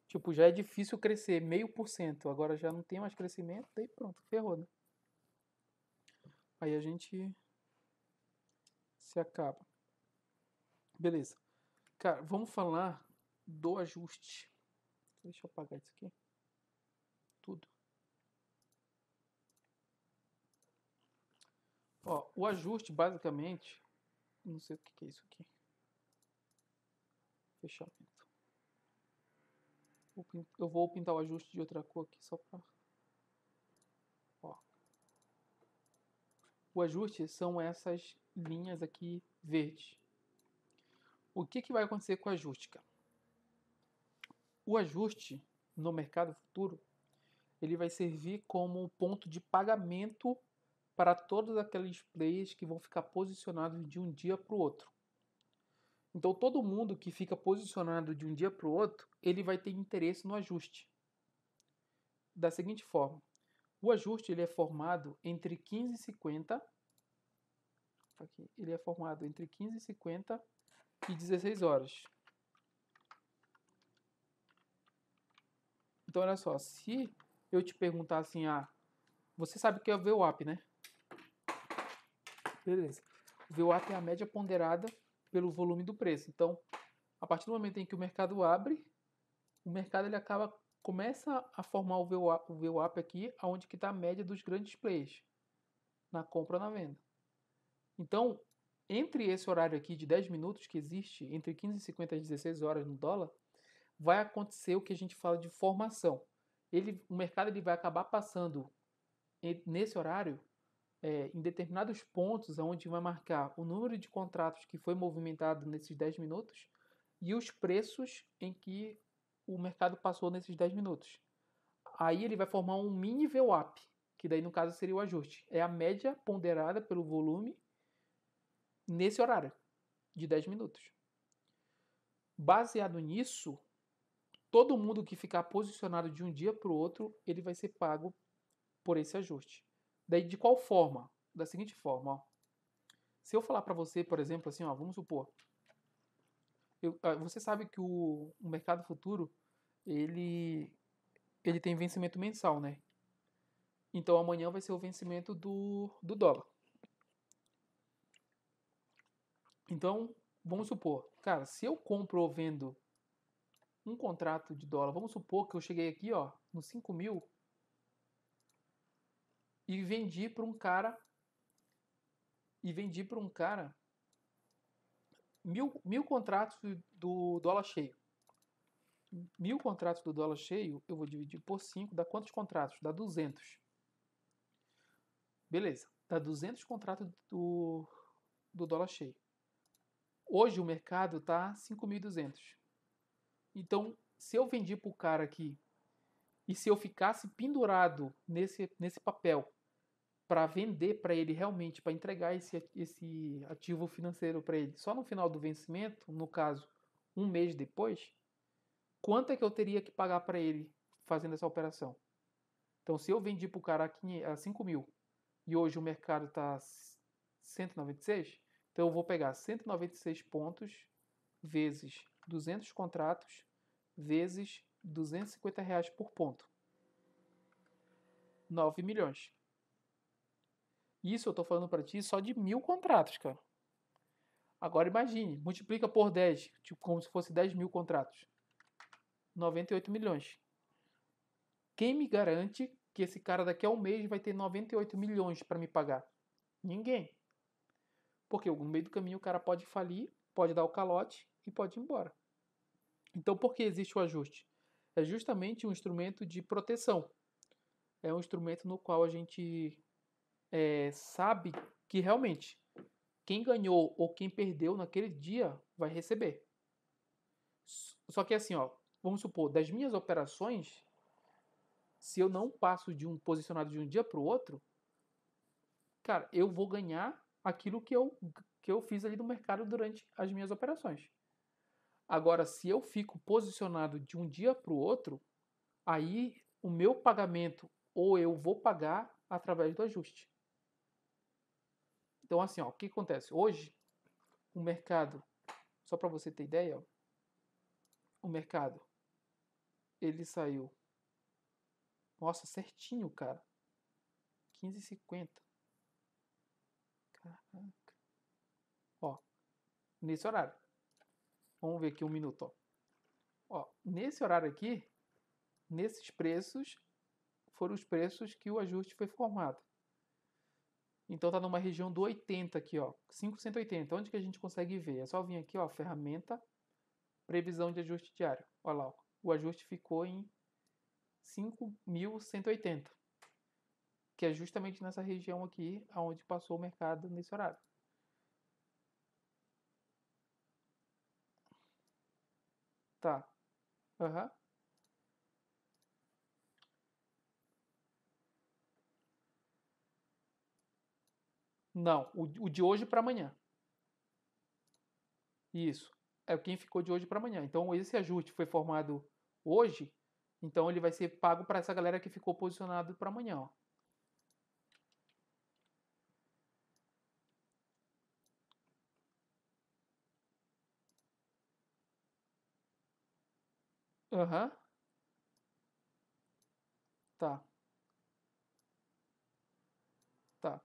Tipo, já é difícil crescer 0,5%, agora já não tem mais crescimento, daí pronto, ferrou, né? Aí a gente se acaba. Beleza. Cara, vamos falar do ajuste. Deixa eu apagar isso aqui. Tudo. Ó, o ajuste, basicamente, não sei o que é isso aqui. Fechamento. Eu vou pintar o ajuste de outra cor aqui, só pra... Ó. O ajuste são essas linhas aqui verdes. O que vai acontecer com o ajuste, cara? O ajuste no mercado futuro, ele vai servir como ponto de pagamento para todos aqueles players que vão ficar posicionados de um dia para o outro. Então todo mundo que fica posicionado de um dia para o outro, ele vai ter interesse no ajuste. Da seguinte forma, o ajuste ele é formado entre 15h50, aqui, ele é formado entre 15h50 e 16 horas. Então olha só, se eu te perguntar assim, você sabe o que é o VWAP, né? Beleza. O VWAP é a média ponderada pelo volume do preço. Então, a partir do momento em que o mercado abre, o mercado ele começa a formar o VWAP aqui, onde que está a média dos grandes players, na compra ou na venda. Então, entre esse horário aqui de 10 minutos que existe, entre 15h50 e 16 horas no dólar, vai acontecer o que a gente fala de formação. O mercado ele vai acabar passando nesse horário em determinados pontos, onde vai marcar o número de contratos que foi movimentado nesses 10 minutos e os preços em que o mercado passou nesses 10 minutos. Aí ele vai formar um mini VWAP, que daí no caso seria o ajuste. É a média ponderada pelo volume nesse horário de 10 minutos. Baseado nisso, todo mundo que ficar posicionado de um dia para o outro, ele vai ser pago por esse ajuste. Daí de qual forma? Da seguinte forma, ó. Se eu falar para você, por exemplo, assim, ó, vamos supor, você sabe que o mercado futuro ele tem vencimento mensal, né? Então amanhã vai ser o vencimento do dólar. Então, vamos supor, cara, se eu compro ou vendo um contrato de dólar, vamos supor que eu cheguei aqui, ó, nos 5.000 e vendi para um cara mil contratos do dólar cheio. 1.000 contratos do dólar cheio, eu vou dividir por 5, dá quantos contratos? Dá 200. Beleza, dá 200 contratos do dólar cheio. Hoje o mercado tá 5.200. Então, se eu vendi para o cara aqui e se eu ficasse pendurado nesse papel para vender para ele realmente, para entregar esse ativo financeiro para ele só no final do vencimento, no caso, um mês depois, quanto é que eu teria que pagar para ele fazendo essa operação? Então, se eu vendi para o cara a 5.000 e hoje o mercado está 196, então eu vou pegar 196 pontos vezes 200 contratos vezes R$ 250 por ponto. 9 milhões. Isso eu estou falando para ti só de 1.000 contratos, cara. Agora imagine, multiplica por 10, tipo como se fosse 10.000 contratos. 98 milhões. Quem me garante que esse cara daqui a um mês vai ter 98 milhões para me pagar? Ninguém. Porque no meio do caminho o cara pode falir, pode dar o calote e pode ir embora. Então por que existe o ajuste? É justamente um instrumento de proteção. É um instrumento no qual a gente sabe que realmente quem ganhou ou quem perdeu naquele dia vai receber. Só que assim, ó, vamos supor, das minhas operações, se eu não passo de um posicionado de um dia para o outro, cara, eu vou ganhar aquilo que eu fiz ali no mercado durante as minhas operações. Agora, se eu fico posicionado de um dia para o outro, aí o meu pagamento ou eu vou pagar através do ajuste. Então, assim, ó, o que acontece? Hoje, o mercado, só para você ter ideia, ó, o mercado, ele saiu, nossa, certinho, cara, 15h50. Caraca. Ó, nesse horário. Vamos ver aqui um minuto, ó. Ó, nesse horário aqui, nesses preços, foram os preços que o ajuste foi formado. Então tá numa região do 80 aqui, ó, 580. Onde que a gente consegue ver? É só vir aqui, ó, ferramenta, previsão de ajuste diário. Olha lá, ó, o ajuste ficou em 5.180, que é justamente nessa região aqui, aonde passou o mercado nesse horário. Tá. Aham. Não, o de hoje para amanhã. Isso. É quem ficou de hoje para amanhã. Então, esse ajuste foi formado hoje, então ele vai ser pago para essa galera que ficou posicionado para amanhã, ó. Aham. Tá. Tá.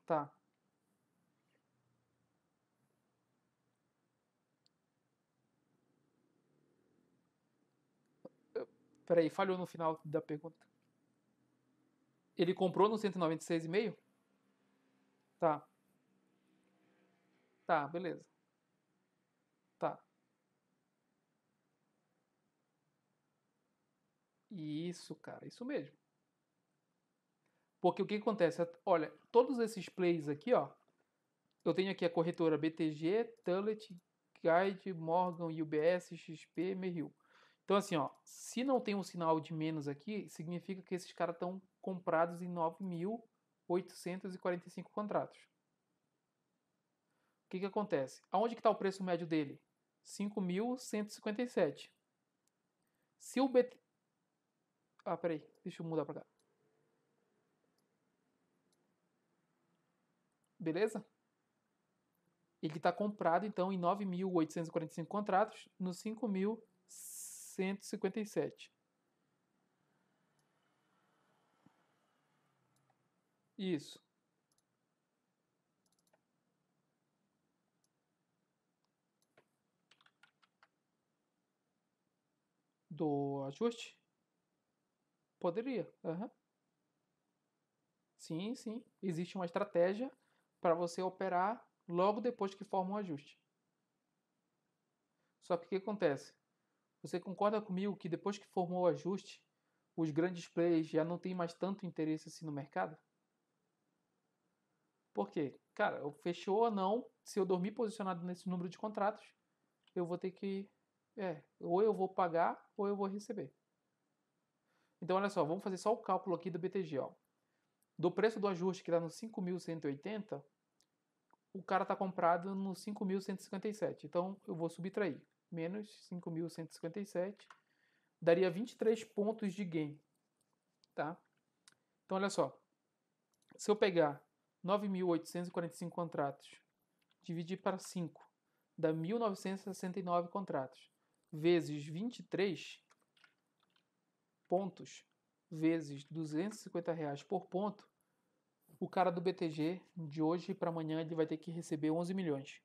Tá. Peraí, falhou no final da pergunta. Ele comprou no 196,5? Tá. Tá, beleza. Tá. Isso, cara, isso mesmo. Porque o que acontece? Olha, todos esses plays aqui, ó, eu tenho aqui a corretora BTG, Tullet, Guide, Morgan, UBS, XP, Merrill. Então, assim, ó, se não tem um sinal de menos aqui, significa que esses caras estão comprados em 9.845 contratos. O que que acontece? Aonde que está o preço médio dele? 5.157. Se o BT... Ah, peraí, deixa eu mudar para cá. Beleza? Ele está comprado, então, em 9.845 contratos, nos 5.157. Isso. Do ajuste? Poderia. Uhum. Sim, sim. Existe uma estratégia para você operar logo depois que forma um ajuste. Só que o que acontece? Você concorda comigo que depois que formou o ajuste, os grandes players já não têm mais tanto interesse assim no mercado? Por quê? Cara, fechou ou não, se eu dormir posicionado nesse número de contratos, eu vou ter que. Ou eu vou pagar ou eu vou receber. Então, olha só, vamos fazer só o cálculo aqui do BTG. Ó. Do preço do ajuste que está no 5.180, o cara está comprado no 5.157. Então, eu vou subtrair. Menos 5.157 daria 23 pontos de gain. Tá? Então, olha só. Se eu pegar 9.845 contratos, dividir para 5, dá 1.969 contratos, vezes 23 pontos, vezes R$ 250 por ponto, o cara do BTG, de hoje para amanhã, ele vai ter que receber 11 milhões.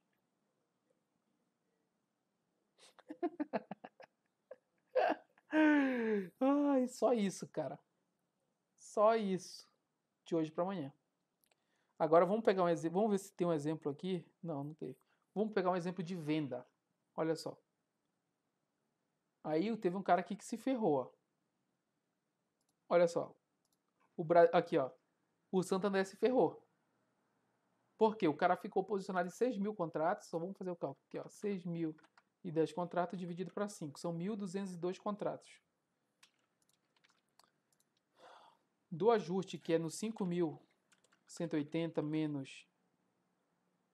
Ai, só isso, cara. Só isso. De hoje para amanhã. Agora vamos pegar um exemplo. Vamos ver se tem um exemplo aqui. Não, não tem. Vamos pegar um exemplo de venda. Olha só. Aí teve um cara aqui que se ferrou. Ó. Olha só. Aqui, ó. O Santander se ferrou. Por quê? O cara ficou posicionado em 6.000 contratos. Só vamos fazer o cálculo aqui, ó. 6.010 contratos dividido para 5. São 1.202 contratos. Do ajuste, que é no 5.180 menos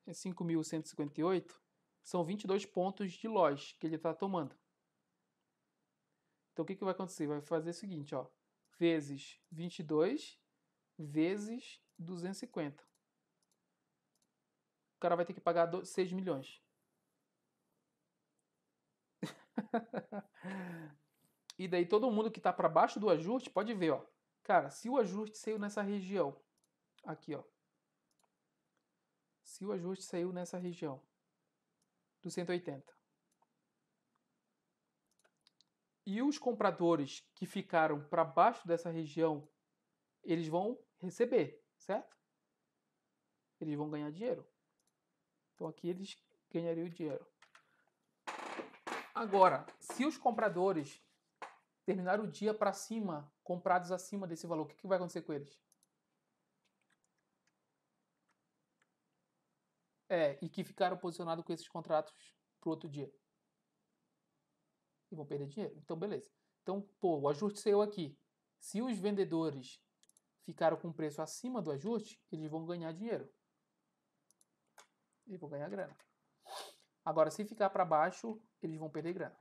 5.158, são 22 pontos de loss que ele está tomando. Então, o que vai acontecer? Vai fazer o seguinte, ó. Vezes 22, vezes 250. O cara vai ter que pagar 6 milhões. E daí todo mundo que está para baixo do ajuste pode ver, ó. Cara, se o ajuste saiu nessa região, aqui, ó. Se o ajuste saiu nessa região do 180 e os compradores que ficaram para baixo dessa região, eles vão receber, certo? Eles vão ganhar dinheiro. Então aqui eles ganhariam dinheiro. Agora, se os compradores terminaram o dia para cima, comprados acima desse valor, o que vai acontecer com eles? E que ficaram posicionados com esses contratos para o outro dia. E vão perder dinheiro. Então, beleza. Então, o ajuste saiu aqui. Se os vendedores ficaram com preço acima do ajuste, eles vão ganhar dinheiro. Eles vão ganhar grana. Agora, se ficar para baixo, eles vão perder grana.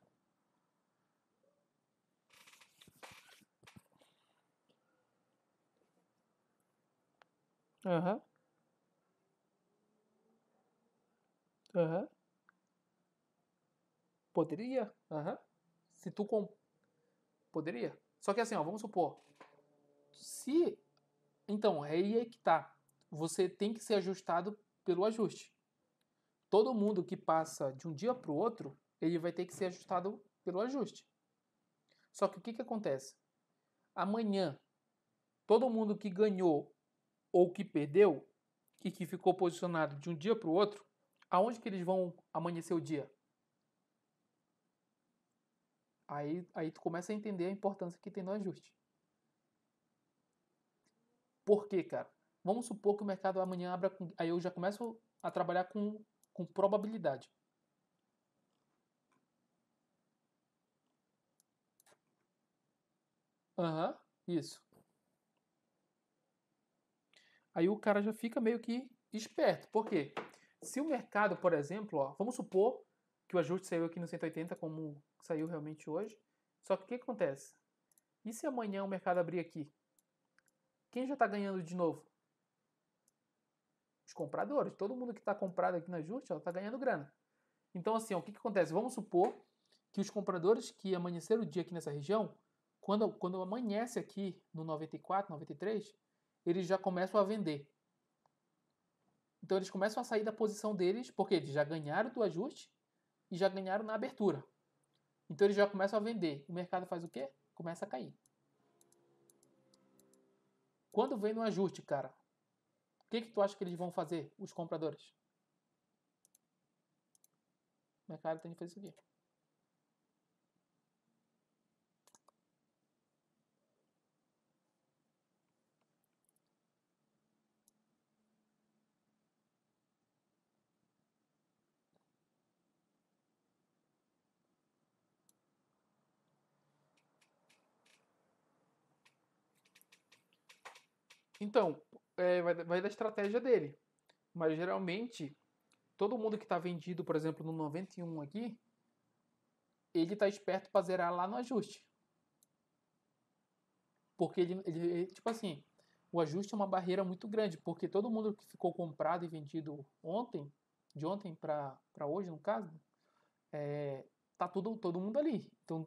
Aham. Aham. Poderia? Aham. Se tu poderia. Só que assim, ó, vamos supor. Se. Então, aí é que tá. Você tem que ser ajustado pelo ajuste. Todo mundo que passa de um dia para o outro, ele vai ter que ser ajustado pelo ajuste. Só que o que acontece? Amanhã, todo mundo que ganhou ou que perdeu e que ficou posicionado de um dia para o outro, aonde que eles vão amanhecer o dia? Aí tu começa a entender a importância que tem no ajuste. Por quê, cara? Vamos supor que o mercado amanhã abra com... Aí eu já começo a trabalhar com probabilidade. Aham, isso. Aí o cara já fica meio que esperto. Por quê? Se o mercado, por exemplo, ó, vamos supor que o ajuste saiu aqui no 180, como saiu realmente hoje. Só que o que acontece? E se amanhã o mercado abrir aqui? Quem já está ganhando de novo? Os compradores. Todo mundo que está comprado aqui no ajuste está ganhando grana. Então, assim, ó, o que acontece? Vamos supor que os compradores que amanheceram o dia aqui nessa região, quando amanhece aqui no 94, 93, eles já começam a vender. Então eles começam a sair da posição deles, porque eles já ganharam do ajuste e já ganharam na abertura. Então eles já começam a vender. O mercado faz o quê? Começa a cair. Quando vem no ajuste, cara, o que tu acha que eles vão fazer, os compradores? O mercado tem que fazer isso aqui. Então, vai da estratégia dele. Mas geralmente, todo mundo que está vendido, por exemplo, no 91 aqui, ele está esperto para zerar lá no ajuste. Porque tipo assim, o ajuste é uma barreira muito grande, porque todo mundo que ficou comprado e vendido ontem, de ontem para hoje, no caso, tá todo mundo ali. Então,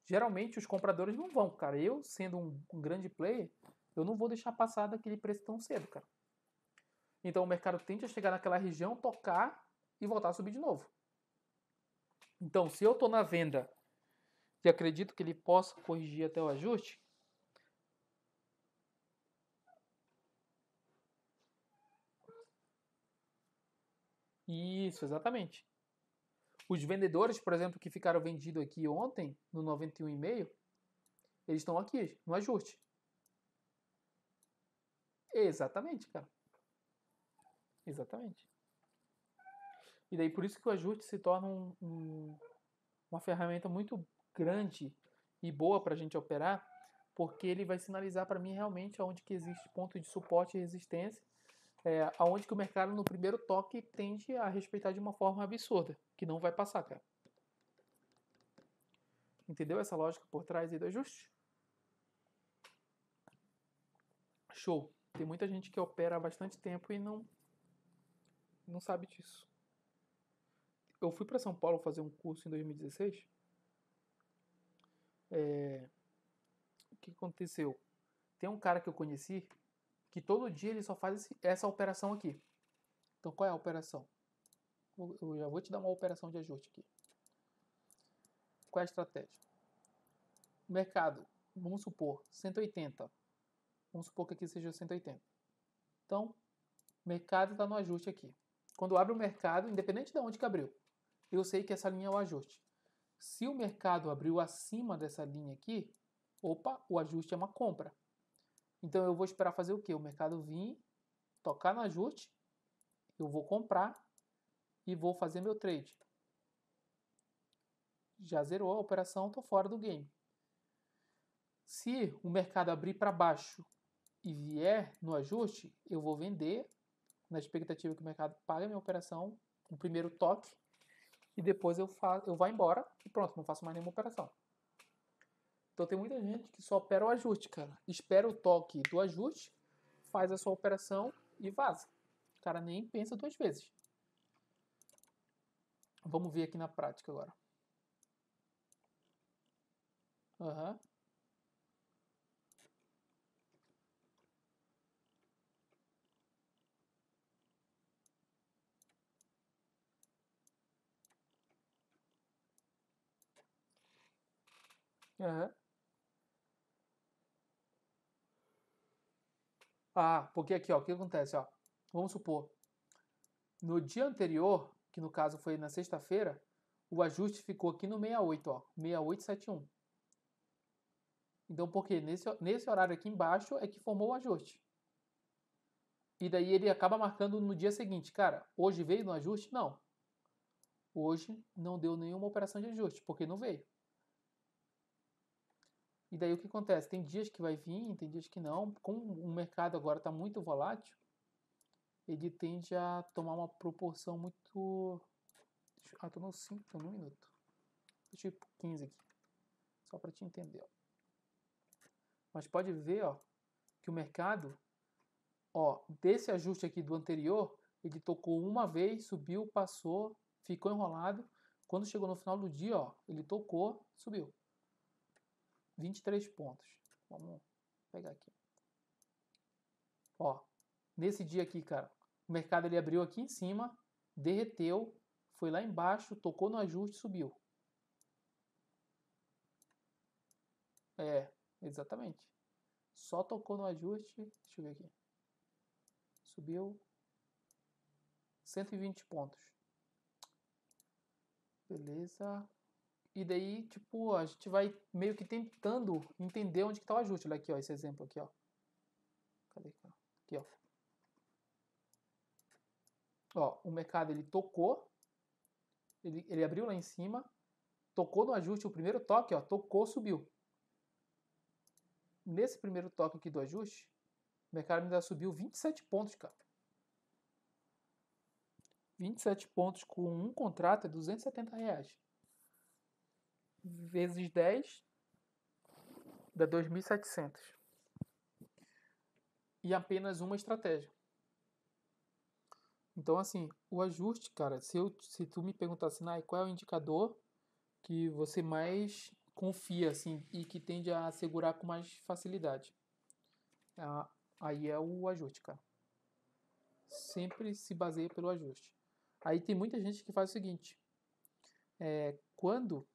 geralmente os compradores não vão, cara. Eu, sendo um grande player, eu não vou deixar passar daquele preço tão cedo, cara. Então o mercado tende a chegar naquela região, tocar e voltar a subir de novo. Então, se eu estou na venda e acredito que ele possa corrigir até o ajuste, isso, exatamente. Os vendedores, por exemplo, que ficaram vendidos aqui ontem, no 91,5, eles estão aqui, no ajuste. Exatamente, cara. Exatamente. E daí por isso que o ajuste se torna uma ferramenta muito grande e boa para a gente operar, porque ele vai sinalizar para mim realmente aonde que existe ponto de suporte e resistência, aonde que o mercado no primeiro toque tende a respeitar de uma forma absurda, que não vai passar, cara. Entendeu essa lógica por trás aí do ajuste? Show. Tem muita gente que opera há bastante tempo e não sabe disso. Eu fui para São Paulo fazer um curso em 2016. O que aconteceu? Tem um cara que eu conheci que todo dia ele só faz essa operação aqui. Então qual é a operação? Eu já vou te dar uma operação de ajuste aqui. Qual é a estratégia? Mercado, vamos supor, 180. Vamos supor que aqui seja 180. Então, mercado está no ajuste aqui. Quando abre o mercado, independente de onde que abriu, eu sei que essa linha é o ajuste. Se o mercado abriu acima dessa linha aqui, opa, o ajuste é uma compra. Então eu vou esperar fazer o quê? O mercado vir, tocar no ajuste, eu vou comprar e vou fazer meu trade. Já zerou a operação, estou fora do game. Se o mercado abrir para baixo e vier no ajuste, eu vou vender na expectativa que o mercado pague a minha operação, o primeiro toque, e depois eu vou embora e pronto, não faço mais nenhuma operação. Então tem muita gente que só opera o ajuste, cara. Espera o toque do ajuste, faz a sua operação e vaza. O cara nem pensa duas vezes. Vamos ver aqui na prática agora. Aham. Aham. Ah, porque aqui, ó, o que acontece, ó? Vamos supor, no dia anterior, que no caso foi na sexta-feira, o ajuste ficou aqui no 68, ó, 6871. Então, por quê? Nesse horário aqui embaixo é que formou o ajuste. E daí ele acaba marcando no dia seguinte. Cara, hoje veio no ajuste? Não. Hoje não deu nenhuma operação de ajuste, porque não veio. E daí o que acontece? Tem dias que vai vir, tem dias que não. Como o mercado agora está muito volátil, ele tende a tomar uma proporção muito... Ah, tô no 5, tô no minuto. Deixa eu ir pro 15 aqui. Só para te entender, ó. Mas pode ver, ó, que o mercado, ó, desse ajuste aqui do anterior, ele tocou uma vez, subiu, passou, ficou enrolado. Quando chegou no final do dia, ó, ele tocou, subiu. 23 pontos. Vamos pegar aqui. Ó, nesse dia aqui, cara, o mercado ele abriu aqui em cima, derreteu, foi lá embaixo, tocou no ajuste, subiu. É, exatamente. Só tocou no ajuste, deixa eu ver aqui. Subiu 120 pontos. Beleza. E daí, tipo, a gente vai meio que tentando entender onde que tá o ajuste. Olha aqui, ó, esse exemplo aqui, ó. Cadê? Aqui, ó. Ó, o mercado ele tocou, ele abriu lá em cima, tocou no ajuste, o primeiro toque, ó, tocou, subiu. Nesse primeiro toque aqui do ajuste, o mercado ainda subiu 27 pontos, cara. 27 pontos com um contrato é R$270. Vezes 10 dá 2.700. E apenas uma estratégia. Então, assim, o ajuste, cara, se tu me perguntasse, Nai, qual é o indicador que você mais confia, assim, e que tende a assegurar com mais facilidade? Aí é o ajuste, cara. Sempre se baseia pelo ajuste. Aí tem muita gente que faz o seguinte, quando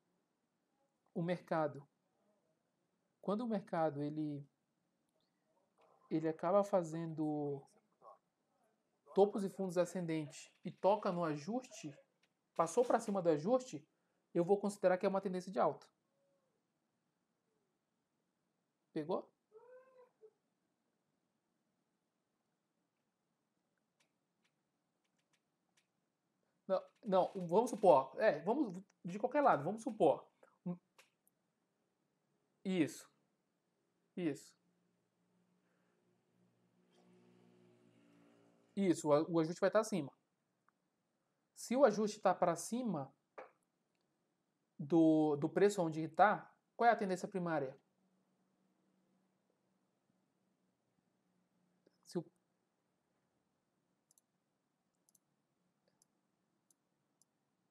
o mercado ele acaba fazendo topos e fundos ascendentes e toca no ajuste, passou para cima do ajuste, eu vou considerar que é uma tendência de alta. Pegou? Não, não, vamos supor, vamos de qualquer lado, vamos supor. Isso, isso. Isso, o ajuste vai estar acima. Se o ajuste está para cima do preço onde está, qual é a tendência primária?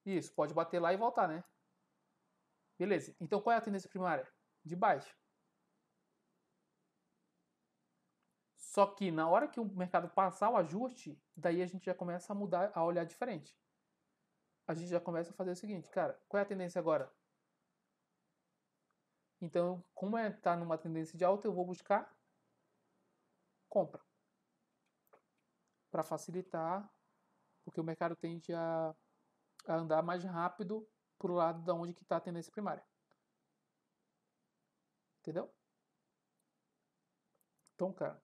Isso, pode bater lá e voltar, né? Beleza. Então qual é a tendência primária? De baixa. Só que na hora que o mercado passar o ajuste, daí a gente já começa a mudar, a olhar diferente. A gente já começa a fazer o seguinte, cara, qual é a tendência agora? Então, como tá numa tendência de alta, eu vou buscar compra. Para facilitar, porque o mercado tende a andar mais rápido para o lado da onde que está a tendência primária. Entendeu? Então, cara,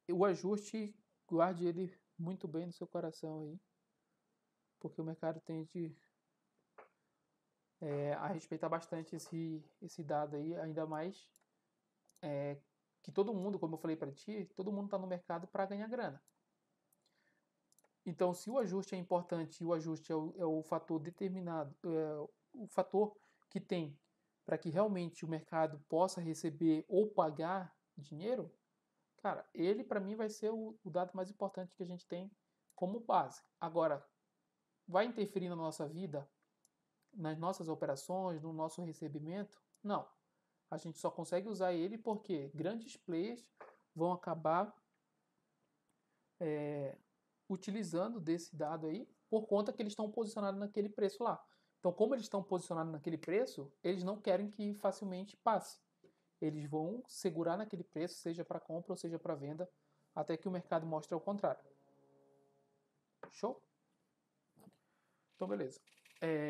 o ajuste, guarde ele muito bem no seu coração aí, porque o mercado tende a respeitar bastante esse dado aí, ainda mais que todo mundo, como eu falei para ti, todo mundo está no mercado para ganhar grana. Então, se o ajuste é importante e o ajuste é o fator determinado, o fator que tem para que realmente o mercado possa receber ou pagar dinheiro, cara, ele para mim vai ser o dado mais importante que a gente tem como base. Agora, vai interferir na nossa vida, nas nossas operações, no nosso recebimento? Não. A gente só consegue usar ele porque grandes players vão acabar utilizando desse dado aí por conta que eles estão posicionados naquele preço lá. Então, como eles estão posicionados naquele preço, eles não querem que facilmente passe. Eles vão segurar naquele preço, seja para compra ou seja para venda, até que o mercado mostre o contrário. Show? Então, beleza.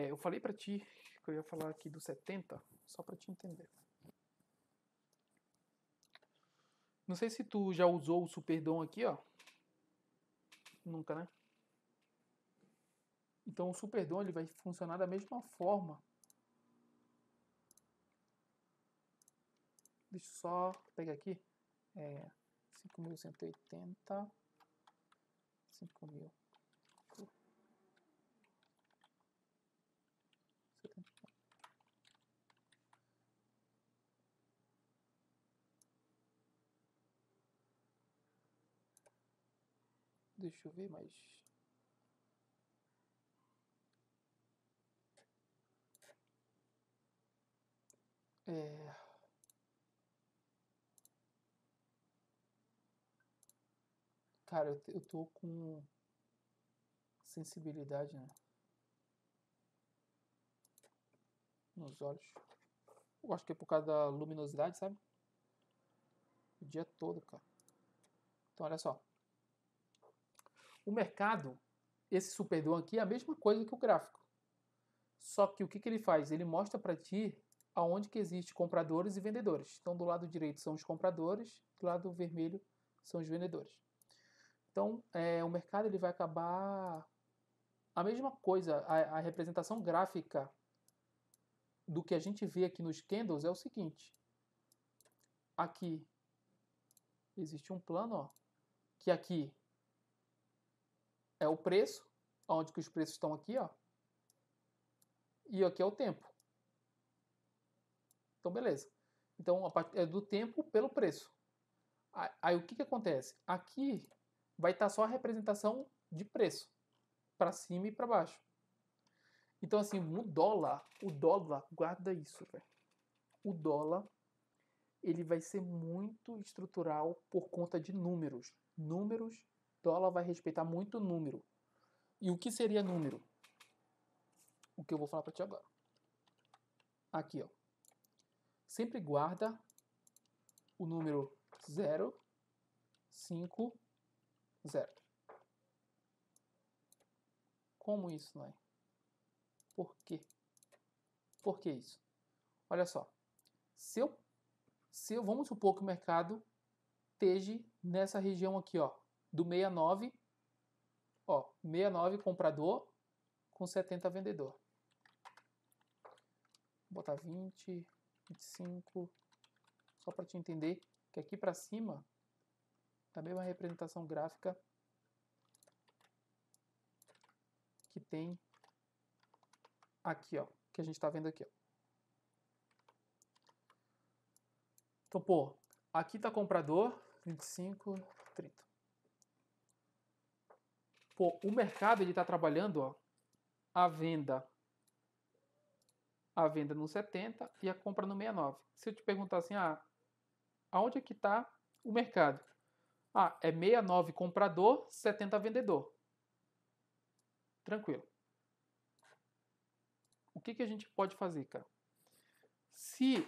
Eu falei para ti que eu ia falar aqui do 70, só para te entender. Não sei se tu já usou o Superdom aqui, ó. Nunca, né? Então o Superdom ele vai funcionar da mesma forma. Deixa eu só pegar aqui. 5.180. 5.000. Deixa eu ver mais. Cara, eu tô com sensibilidade, né, nos olhos. Eu acho que é por causa da luminosidade, sabe? O dia todo, cara. Então, olha só. O mercado, esse Superdom aqui é a mesma coisa que o gráfico. Só que o que ele faz? Ele mostra para ti aonde que existe compradores e vendedores. Então, do lado direito são os compradores, do lado vermelho são os vendedores. Então, o mercado ele vai acabar a mesma coisa, a representação gráfica do que a gente vê aqui nos candles é o seguinte. Aqui existe um plano, ó, que aqui é o preço, onde que os preços estão aqui, ó. E aqui é o tempo. Então, beleza. Então, é do tempo pelo preço. Aí o que acontece? Aqui vai estar só a representação de preço, para cima e para baixo. Então, assim, o dólar, guarda isso, velho. O dólar, ele vai ser muito estrutural por conta de números. Números, dólar vai respeitar muito número. E o que seria número? O que eu vou falar para ti agora. Aqui, ó. Sempre guarda o número 0, 5, 0. Como isso, não é? Por quê? Por que isso? Olha só. Se eu vamos supor que o mercado esteja nessa região aqui, ó, do 69, ó, 69 comprador com 70 vendedor. Vou botar 20, 25, só para te entender que aqui para cima é a mesma representação gráfica que tem aqui, ó, que a gente está vendo aqui, ó. Então, pô, aqui tá comprador, 25, 30. Pô, o mercado ele tá trabalhando, ó, a venda no 70 e a compra no 69. Se eu te perguntar assim, aonde é que está o mercado? É 69 comprador, 70 vendedor. Tranquilo. O que a gente pode fazer, cara?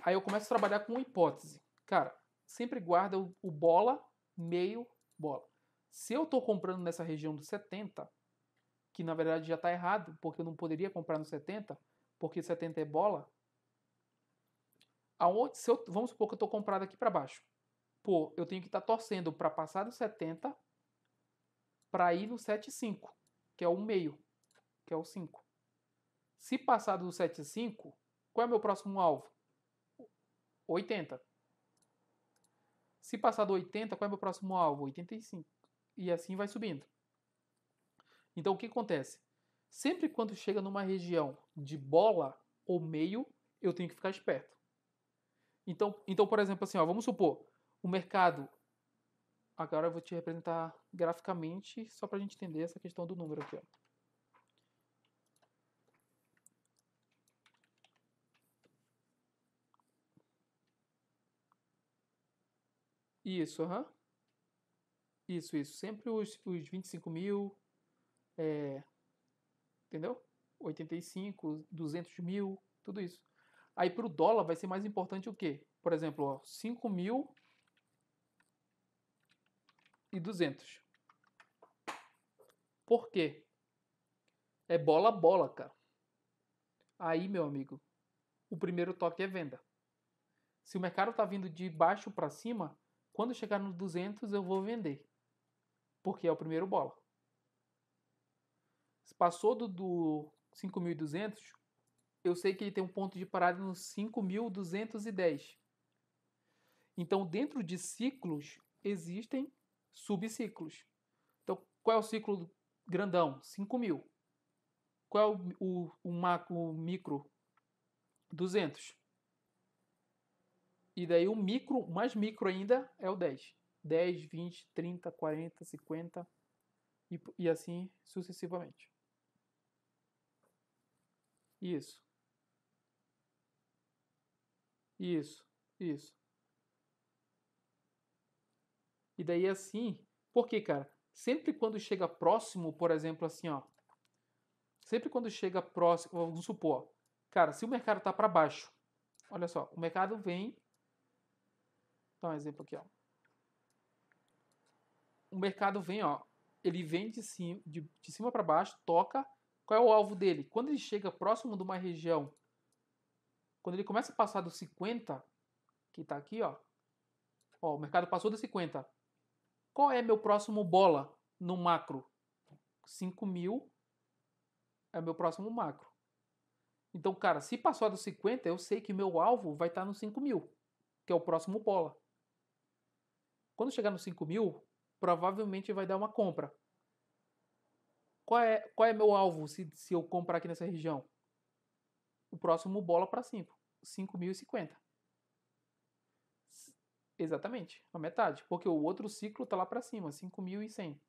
Aí eu começo a trabalhar com uma hipótese. Cara, sempre guarda o bola, meio, bola. Se eu estou comprando nessa região do 70, que na verdade já está errado, porque eu não poderia comprar no 70, porque 70 é bola, vamos supor que eu estou comprado aqui para baixo. Pô, eu tenho que estar torcendo para passar do 70 para ir no 7,5, que é o meio, que é o 5. Se passar do 7,5, qual é o meu próximo alvo? 80. Se passar do 80, qual é o meu próximo alvo? 85. E assim vai subindo. Então o que acontece? Sempre quando chega numa região de bola ou meio, eu tenho que ficar esperto. Então por exemplo, assim, vamos supor, o mercado. Agora eu vou te representar graficamente, só para a gente entender essa questão do número aqui. Isso, aham. Isso. Sempre os 25 mil, entendeu? 85, 200 mil, tudo isso. Aí para o dólar vai ser mais importante o quê? Por exemplo, 5 mil e 200. Por quê? É bola a bola, cara. Aí, meu amigo, o primeiro toque é venda. Se o mercado está vindo de baixo para cima, quando chegar no 200 eu vou vender. Porque é o primeiro bola. Se passou do 5.200, eu sei que ele tem um ponto de parada no 5.210. Então, dentro de ciclos, existem subciclos. Então, qual é o ciclo grandão? 5.000. Qual é o macro, o micro? 200. E daí o micro, mais micro ainda, é o 10. 10, 20, 30, 40, 50 e assim sucessivamente. Isso. Isso. Isso. E daí assim, por quê, cara? Sempre quando chega próximo, por exemplo, assim, sempre quando chega próximo, vamos supor, cara, se o mercado tá para baixo, olha só, o mercado vem, vou dar um exemplo aqui, o mercado vem, ele vem de cima para baixo, toca, qual é o alvo dele? Quando ele chega próximo de uma região, quando ele começa a passar do 50, que tá aqui, o mercado passou do 50, qual é meu próximo bola no macro? 5.000 é meu próximo macro. Então, cara, se passou do 50, eu sei que meu alvo vai estar no 5.000, que é o próximo bola. Quando chegar no 5.000, provavelmente vai dar uma compra. Qual é meu alvo se eu comprar aqui nessa região? O próximo bola para 5. 5.050. Exatamente, a metade. Porque o outro ciclo está lá para cima, 5.100.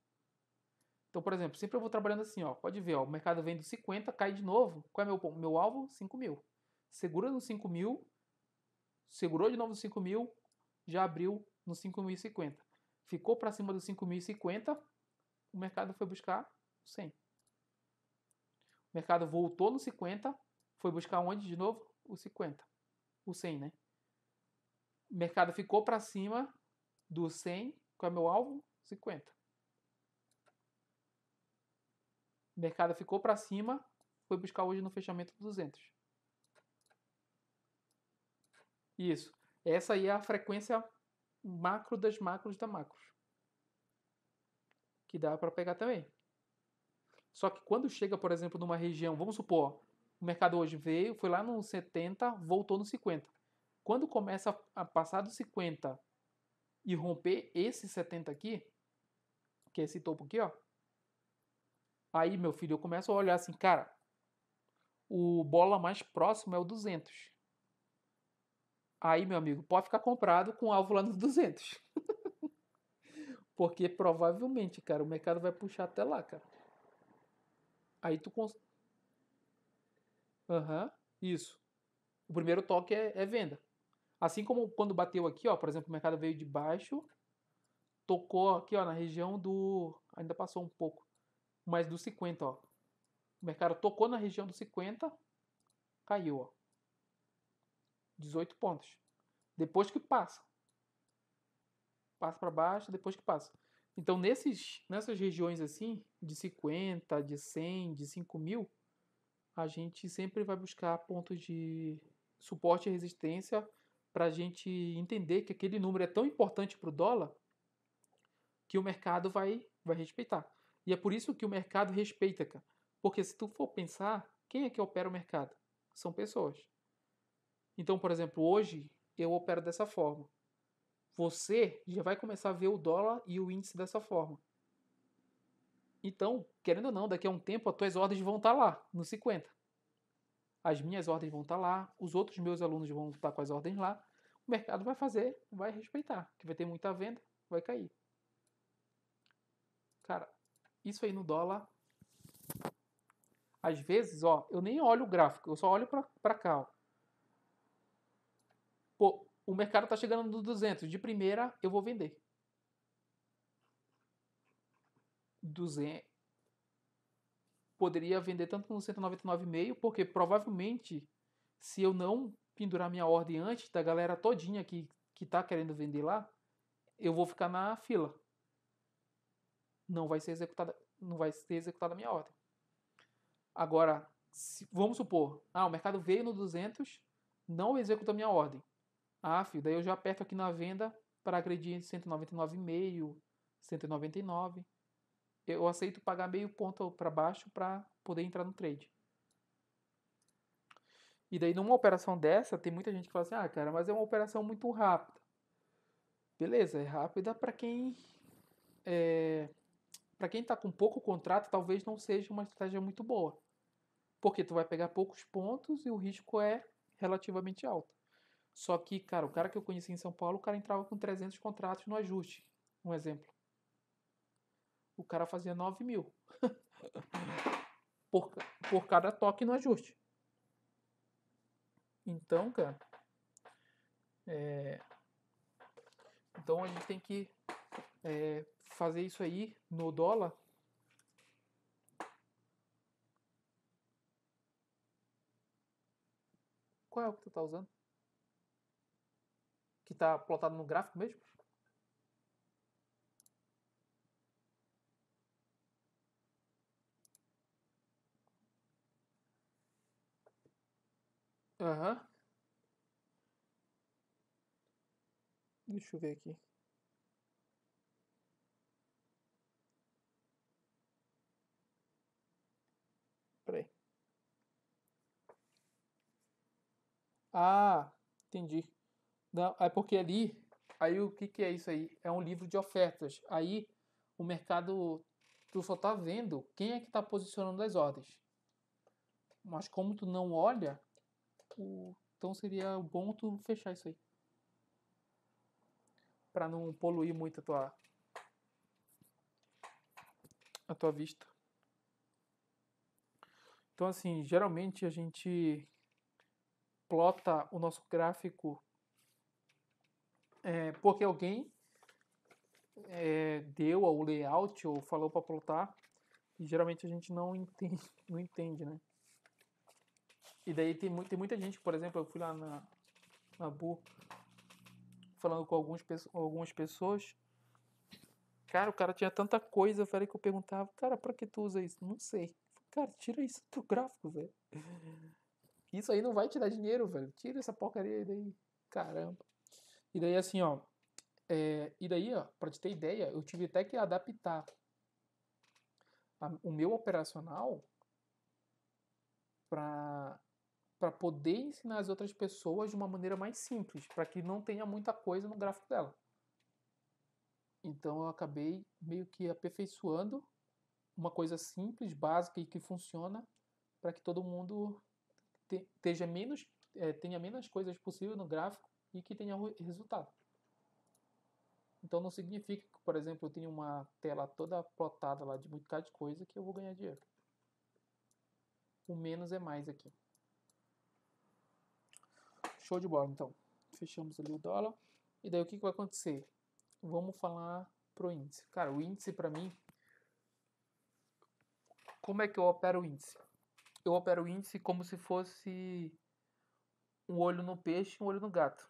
Então, por exemplo, sempre eu vou trabalhando assim, pode ver, o mercado vem do 50, cai de novo. Qual é meu alvo? 5.000. Segura no 5.000, segurou de novo no 5.000, já abriu no 5.050. Ficou para cima do 5.050, o mercado foi buscar 100. O mercado voltou no 50, foi buscar onde de novo? O 50. O 100, né? O mercado ficou para cima do 100, qual é meu alvo? 50. O mercado ficou para cima, foi buscar hoje no fechamento 200. Isso. Essa aí é a frequência macro das macros da macros. Que dá para pegar também. Só que quando chega, por exemplo, numa região, vamos supor, o mercado hoje veio, foi lá no 70, voltou no 50. Quando começa a passar do 50 e romper esse 70 aqui, que é esse topo aqui, aí, meu filho, eu começo a olhar assim, cara, o bola mais próximo é o 200. Aí, meu amigo, pode ficar comprado com alvo lá no 200. Porque provavelmente, cara, o mercado vai puxar até lá, cara. Aí tu Aham, isso. O primeiro toque é venda. Assim como quando bateu aqui, ó, por exemplo, o mercado veio de baixo, tocou aqui, ó, na região do, ainda passou um pouco, mas do 50, ó. O mercado tocou na região do 50, caiu, ó. 18 pontos. Depois que passa. Passa para baixo, depois que passa. Então, nessas regiões assim, de 50, de 100, de 5.000, a gente sempre vai buscar pontos de suporte e resistência para a gente entender que aquele número é tão importante para o dólar que o mercado vai respeitar. E é por isso que o mercado respeita, cara. Porque se tu for pensar, quem é que opera o mercado? São pessoas. Então, por exemplo, hoje eu opero dessa forma. Você já vai começar a ver o dólar e o índice dessa forma. Então, querendo ou não, daqui a um tempo as tuas ordens vão estar lá, no 50. As minhas ordens vão estar lá, os outros meus alunos vão estar com as ordens lá. O mercado vai fazer, vai respeitar, que vai ter muita venda, vai cair. Cara, isso aí no dólar, às vezes, ó, eu nem olho o gráfico, eu só olho para cá, ó. Pô, o mercado tá chegando no 200, de primeira eu vou vender. 200, poderia vender tanto no 199,5, porque provavelmente, se eu não pendurar minha ordem antes da galera todinha que tá querendo vender lá, eu vou ficar na fila. Não vai ser executada, não vai ser executada a minha ordem. Agora, vamos supor, o mercado veio no 200, não executa a minha ordem. Filho, daí eu já aperto aqui na venda para agredir 199,5, 199. Eu aceito pagar meio ponto para baixo para poder entrar no trade. E daí numa operação dessa, tem muita gente que fala assim: cara, mas é uma operação muito rápida. Beleza, é rápida para quem tá com pouco contrato, talvez não seja uma estratégia muito boa. Porque tu vai pegar poucos pontos e o risco é relativamente alto. Só que, cara, o cara que eu conheci em São Paulo, o cara entrava com 300 contratos no ajuste. Um exemplo. O cara fazia 9.000 por, por cada toque no ajuste. Então, cara, então a gente tem que fazer isso aí no dólar. Qual é o que tu tá usando? Que tá plotado no gráfico mesmo? Aham. Deixa eu ver aqui. Peraí. Entendi. Não, é porque ali, aí o que é isso aí? É um livro de ofertas. Aí o mercado, tu só tá vendo quem é que tá posicionando as ordens. Mas como tu não olha, então seria bom tu fechar isso aí. Pra não poluir muito a tua vista. Então assim, geralmente a gente plota o nosso gráfico porque alguém deu o layout ou falou para plotar e geralmente a gente não entende, não entende, né? E daí tem muita gente, por exemplo, eu fui lá na Bu falando com algumas pessoas. Cara, o cara tinha tanta coisa, velho, que eu perguntava, cara, pra que tu usa isso? Não sei. Cara, tira isso do gráfico, velho. Isso aí não vai te dar dinheiro, velho. Tira essa porcaria aí daí. Caramba. E daí, assim, ó. E daí, ó, pra te ter ideia, eu tive até que adaptar o meu operacional pra para poder ensinar as outras pessoas de uma maneira mais simples, para que não tenha muita coisa no gráfico dela. Então eu acabei meio que aperfeiçoando uma coisa simples, básica e que funciona para que todo mundo tenha menos coisas possível no gráfico e que tenha resultado. Então não significa que, por exemplo, eu tenho uma tela toda plotada lá de um bocado de coisa que eu vou ganhar dinheiro. O menos é mais aqui. show de bola. Então, fechamos ali o dólar. E daí o que vai acontecer? Vamos falar pro índice. Cara, o índice para mim, como é que eu opero o índice? Eu opero o índice como se fosse um olho no peixe e um olho no gato.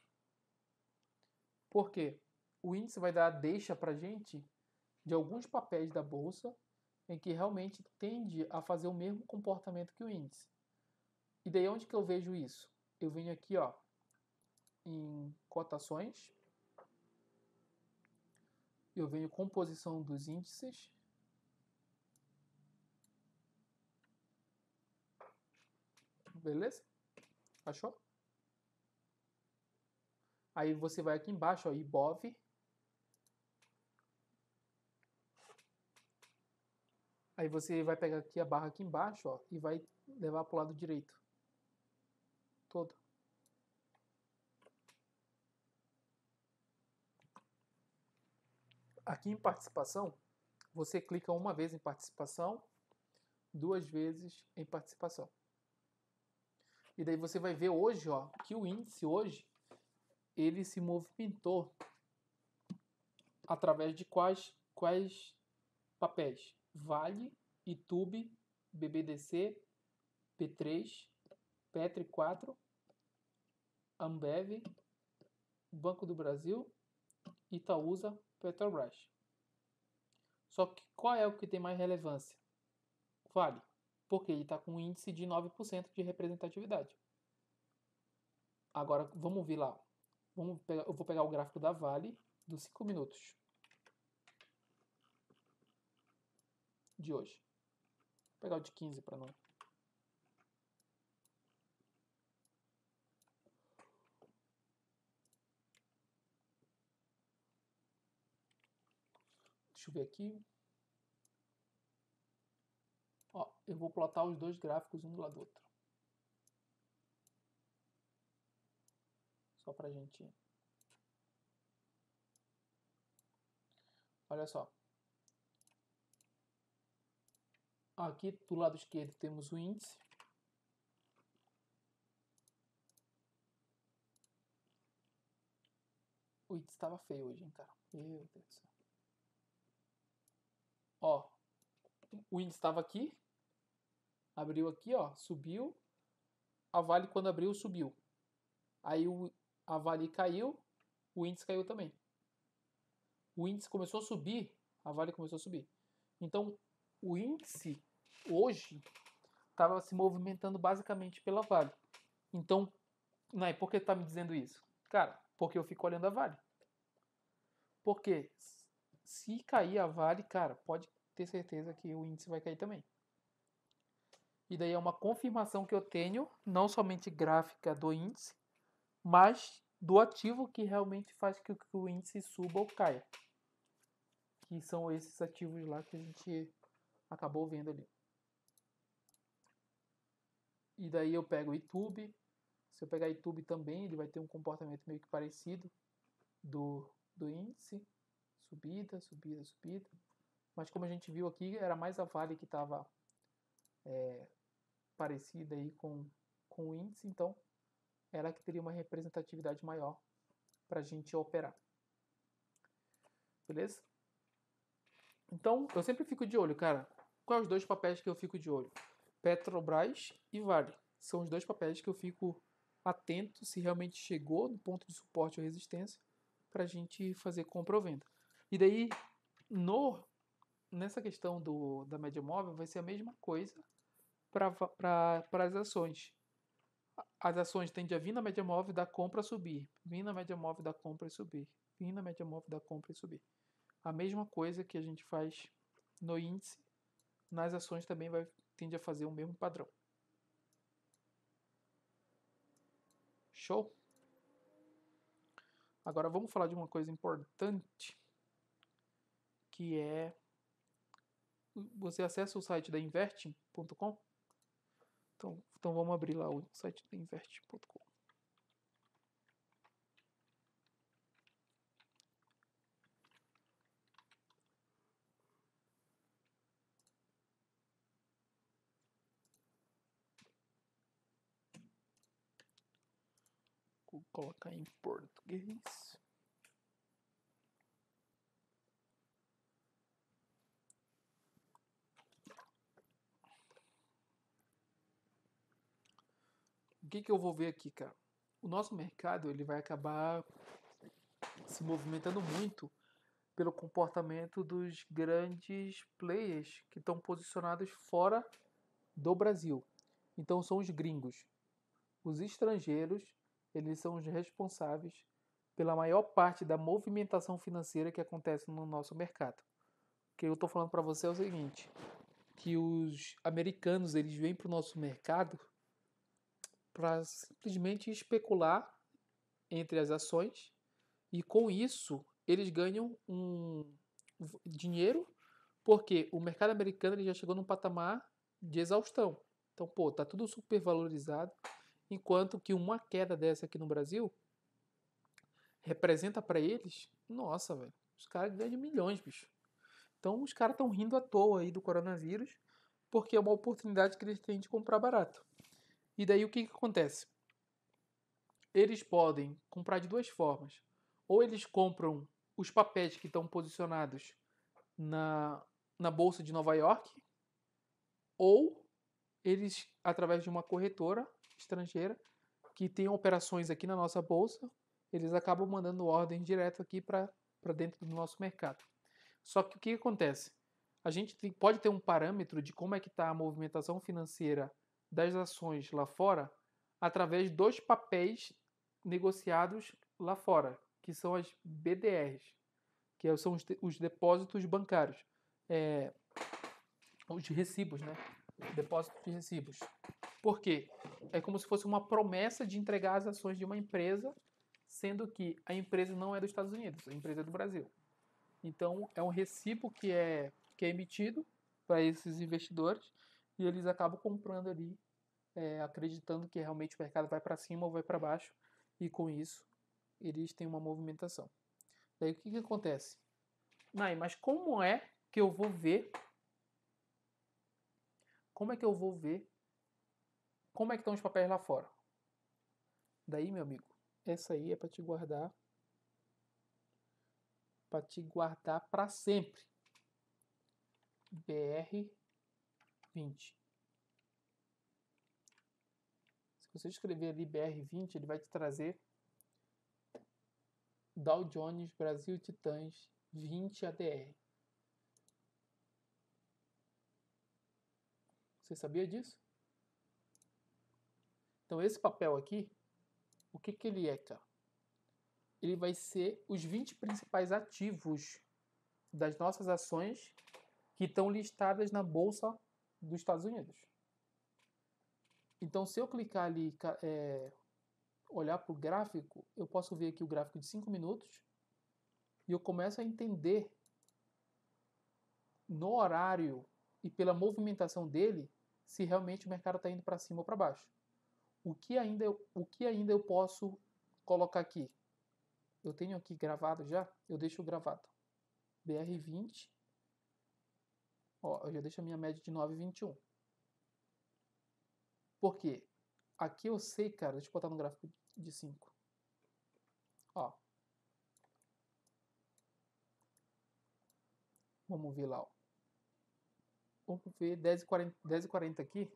Por quê? O índice vai dar a deixa pra gente de alguns papéis da bolsa em que realmente tende a fazer o mesmo comportamento que o índice. E daí onde que eu vejo isso? Eu venho aqui, ó, em cotações, eu venho composição dos índices, beleza? Achou? Aí você vai aqui embaixo, ó, IBOV. Aí você vai pegar aqui a barra aqui embaixo, ó, e vai levar para o lado direito. Todo. Aqui em participação, você clica uma vez em participação, duas vezes em participação. E daí você vai ver hoje, ó, que o índice hoje, ele se movimentou através de quais papéis? Vale, Itube, BBDC, P3, Petri 4, Ambev, Banco do Brasil, Itaúsa, Petrobras. Só que qual é o que tem mais relevância? Vale, porque ele está com um índice de 9% de representatividade. Agora, vamos ver lá. Eu vou pegar o gráfico da Vale dos 5 minutos de hoje. Vou pegar o de 15 para não. Deixa eu ver aqui. Ó, eu vou plotar os dois gráficos um do lado do outro. Só pra gente... Olha só. Aqui do lado esquerdo temos o índice. O índice estava feio hoje, hein, cara. Meu Deus do céu. Ó, o índice estava aqui. Abriu aqui, ó, subiu. A Vale quando abriu, subiu. Aí a Vale caiu, o índice caiu também. O índice começou a subir, a Vale começou a subir. Então, o índice hoje estava se movimentando basicamente pela Vale. Então, Nai, por que tá me dizendo isso? Cara, porque eu fico olhando a Vale. Porque se cair a Vale, cara, pode ter certeza que o índice vai cair também. E daí é uma confirmação que eu tenho, não somente gráfica do índice, mas do ativo que realmente faz que o índice suba ou caia. Que são esses ativos lá que a gente acabou vendo ali. E daí eu pego o YouTube. Se eu pegar o YouTube também, ele vai ter um comportamento meio que parecido do índice. Subida, subida, subida. Mas como a gente viu aqui, era mais a Vale que estava parecida aí com o índice, então ela que teria uma representatividade maior para a gente operar. Beleza? Então, eu sempre fico de olho, cara. Quais os dois papéis que eu fico de olho? Petrobras e Vale. São os dois papéis que eu fico atento se realmente chegou no ponto de suporte ou resistência para a gente fazer compra ou venda. E daí, nessa questão da média móvel, vai ser a mesma coisa para as ações. As ações tendem a vir na média móvel da compra a subir, vir na média móvel da compra e subir, vir na média móvel da compra e subir. A mesma coisa que a gente faz no índice, nas ações também tende a fazer o mesmo padrão. Show? Agora vamos falar de uma coisa importante, que é você acessa o site da investing.com. Então vamos abrir lá o site da investing.com. Vou colocar em português. O que eu vou ver aqui, cara? O nosso mercado ele vai acabar se movimentando muito pelo comportamento dos grandes players que estão posicionados fora do Brasil. Então são os gringos. Os estrangeiros, eles são os responsáveis pela maior parte da movimentação financeira que acontece no nosso mercado. O que eu estou falando para você é o seguinte, que os americanos eles vêm para o nosso mercado para simplesmente especular entre as ações e com isso eles ganham um dinheiro porque o mercado americano ele já chegou num patamar de exaustão. Então, pô, tá tudo super valorizado, enquanto que uma queda dessa aqui no Brasil representa para eles, nossa, velho, os caras ganham milhões, bicho. Então, os caras estão rindo à toa aí do coronavírus, porque é uma oportunidade que eles têm de comprar barato. E daí o que acontece? Eles podem comprar de duas formas. Ou eles compram os papéis que estão posicionados na Bolsa de Nova York, ou eles, através de uma corretora estrangeira, que tem operações aqui na nossa Bolsa, eles acabam mandando ordem direto aqui para dentro do nosso mercado. Só que o que acontece? A gente pode ter um parâmetro de como é que está a movimentação financeira das ações lá fora através dos papéis negociados lá fora, que são as BDRs, que são os depósitos bancários, os recibos, né? Depósito de recibos. Por quê? É como se fosse uma promessa de entregar as ações de uma empresa, sendo que a empresa não é dos Estados Unidos, a empresa é do Brasil. Então, é um recibo que é emitido para esses investidores e eles acabam comprando ali, acreditando que realmente o mercado vai para cima ou vai para baixo e com isso eles têm uma movimentação. Daí o que acontece? Nai, mas como é que eu vou ver? Como é que eu vou ver? Como é que estão os papéis lá fora? Daí, meu amigo, essa aí é para te guardar para sempre. BR20. Se você escrever ali BR20, ele vai te trazer Dow Jones Brasil Titãs 20 ADR. Você sabia disso? Então esse papel aqui, o que ele é, cara? Ele vai ser os 20 principais ativos das nossas ações que estão listadas na Bolsa dos Estados Unidos. Então se eu clicar ali, olhar para o gráfico, eu posso ver aqui o gráfico de 5 minutos e eu começo a entender no horário e pela movimentação dele se realmente o mercado está indo para cima ou para baixo. O que ainda eu posso colocar aqui? Eu tenho aqui gravado já, eu deixo gravado. BR20, ó, eu já deixo a minha média de 9,21. Por quê? Aqui eu sei, cara, deixa eu botar no gráfico de 5. Ó. Vamos ver lá, ó. Vamos ver 10,40 aqui.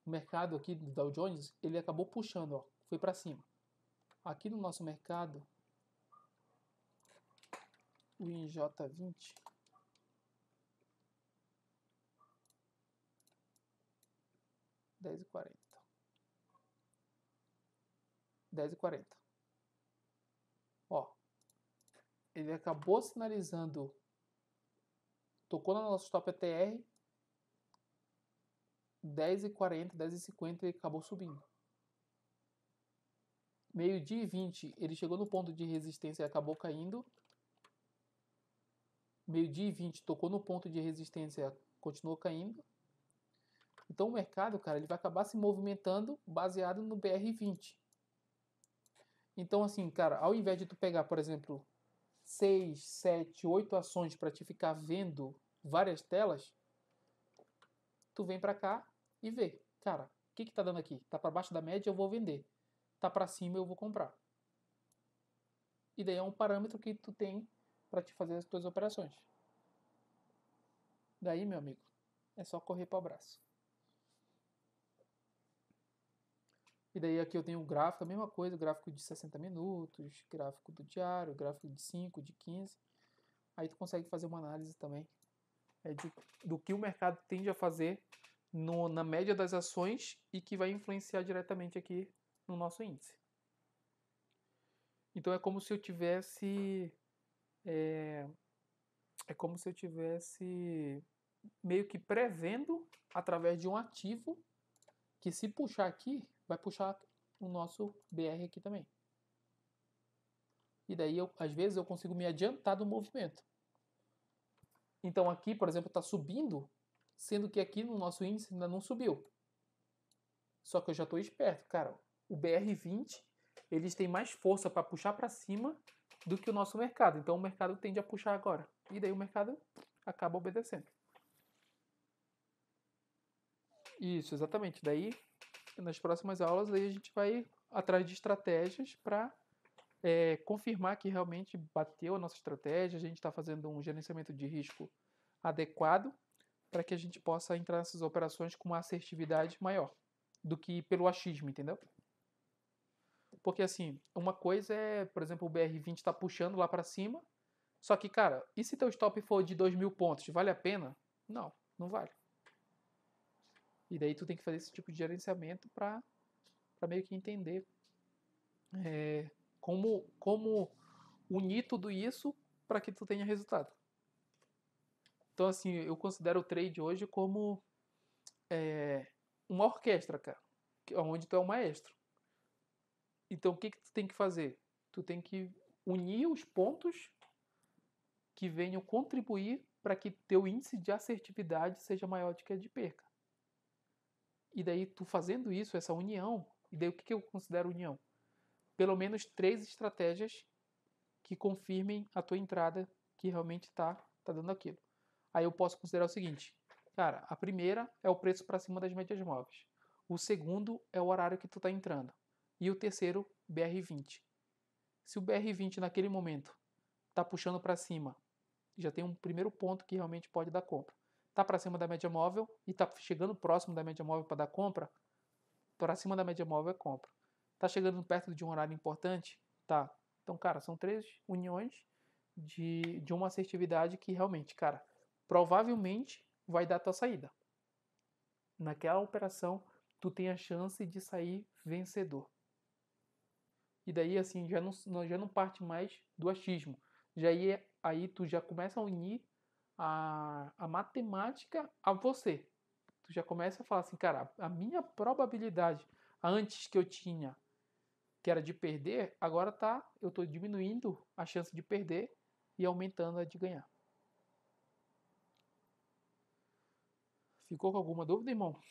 O mercado aqui do Dow Jones, ele acabou puxando, ó, foi para cima. Aqui no nosso mercado, o IJ20, R$10,40. Ó, ele acabou sinalizando, tocou no nosso stop ATR, 10,40, 10,50 e acabou subindo. Meio-dia e 20, ele chegou no ponto de resistência e acabou caindo. Meio-dia e 20, tocou no ponto de resistência, continuou caindo. Então o mercado, cara, ele vai acabar se movimentando baseado no BR20. Então assim, cara, ao invés de tu pegar, por exemplo, 6, 7, 8 ações para te ficar vendo várias telas, tu vem para cá e vê, cara, o que tá dando aqui? Tá para baixo da média, eu vou vender. Tá para cima, eu vou comprar. E daí é um parâmetro que tu tem para te fazer as tuas operações. Daí, meu amigo, é só correr para o abraço. E daí aqui eu tenho o gráfico, a mesma coisa, gráfico de 60 minutos, gráfico do diário, gráfico de 5, de 15. Aí tu consegue fazer uma análise também do que o mercado tende a fazer na média das ações e que vai influenciar diretamente aqui no nosso índice. Então é como se eu tivesse meio que prevendo através de um ativo que, se puxar aqui, vai puxar o nosso BR aqui também. E daí às vezes eu consigo me adiantar do movimento. Então aqui, por exemplo, está subindo, sendo que aqui no nosso índice ainda não subiu. Só que eu já estou esperto, cara. O BR20, eles têm mais força para puxar para cima do que o nosso mercado. Então o mercado tende a puxar agora. E daí o mercado acaba obedecendo. Isso, exatamente. Daí, nas próximas aulas, daí a gente vai atrás de estratégias para confirmar que realmente bateu a nossa estratégia, a gente está fazendo um gerenciamento de risco adequado para que a gente possa entrar nessas operações com uma assertividade maior do que pelo achismo, entendeu? Porque assim, uma coisa é, por exemplo, o BR20 está puxando lá para cima, só que, cara, e se teu stop for de 2.000 pontos, vale a pena? Não, não vale. E daí tu tem que fazer esse tipo de gerenciamento para meio que entender como unir tudo isso para que tu tenha resultado. Então, assim, eu considero o trade hoje como uma orquestra, cara, onde tu é o maestro. Então, o que tu tem que fazer? Tu tem que unir os pontos que venham contribuir para que teu índice de assertividade seja maior do que a de perca. E daí, tu fazendo isso, essa união, e daí o que eu considero união? Pelo menos 3 estratégias que confirmem a tua entrada que realmente tá dando aquilo. Aí eu posso considerar o seguinte, cara, a primeira é o preço para cima das médias móveis. O segundo é o horário que tu tá entrando. E o terceiro, BR20. Se o BR20 naquele momento tá puxando para cima, já tem um primeiro ponto que realmente pode dar compra. Tá para cima da média móvel e tá chegando próximo da média móvel para dar compra, para cima da média móvel é compra. Tá chegando perto de um horário importante? Tá. Então, cara, são 3 uniões de uma assertividade que realmente, cara, provavelmente vai dar a tua saída. Naquela operação, tu tem a chance de sair vencedor. E daí, assim, já não parte mais do achismo. Aí tu já começa a unir a matemática a você. Tu já começa a falar assim, cara, a minha probabilidade antes que eu tinha, que era de perder, agora eu estou diminuindo a chance de perder e aumentando a de ganhar. Ficou com alguma dúvida, irmão?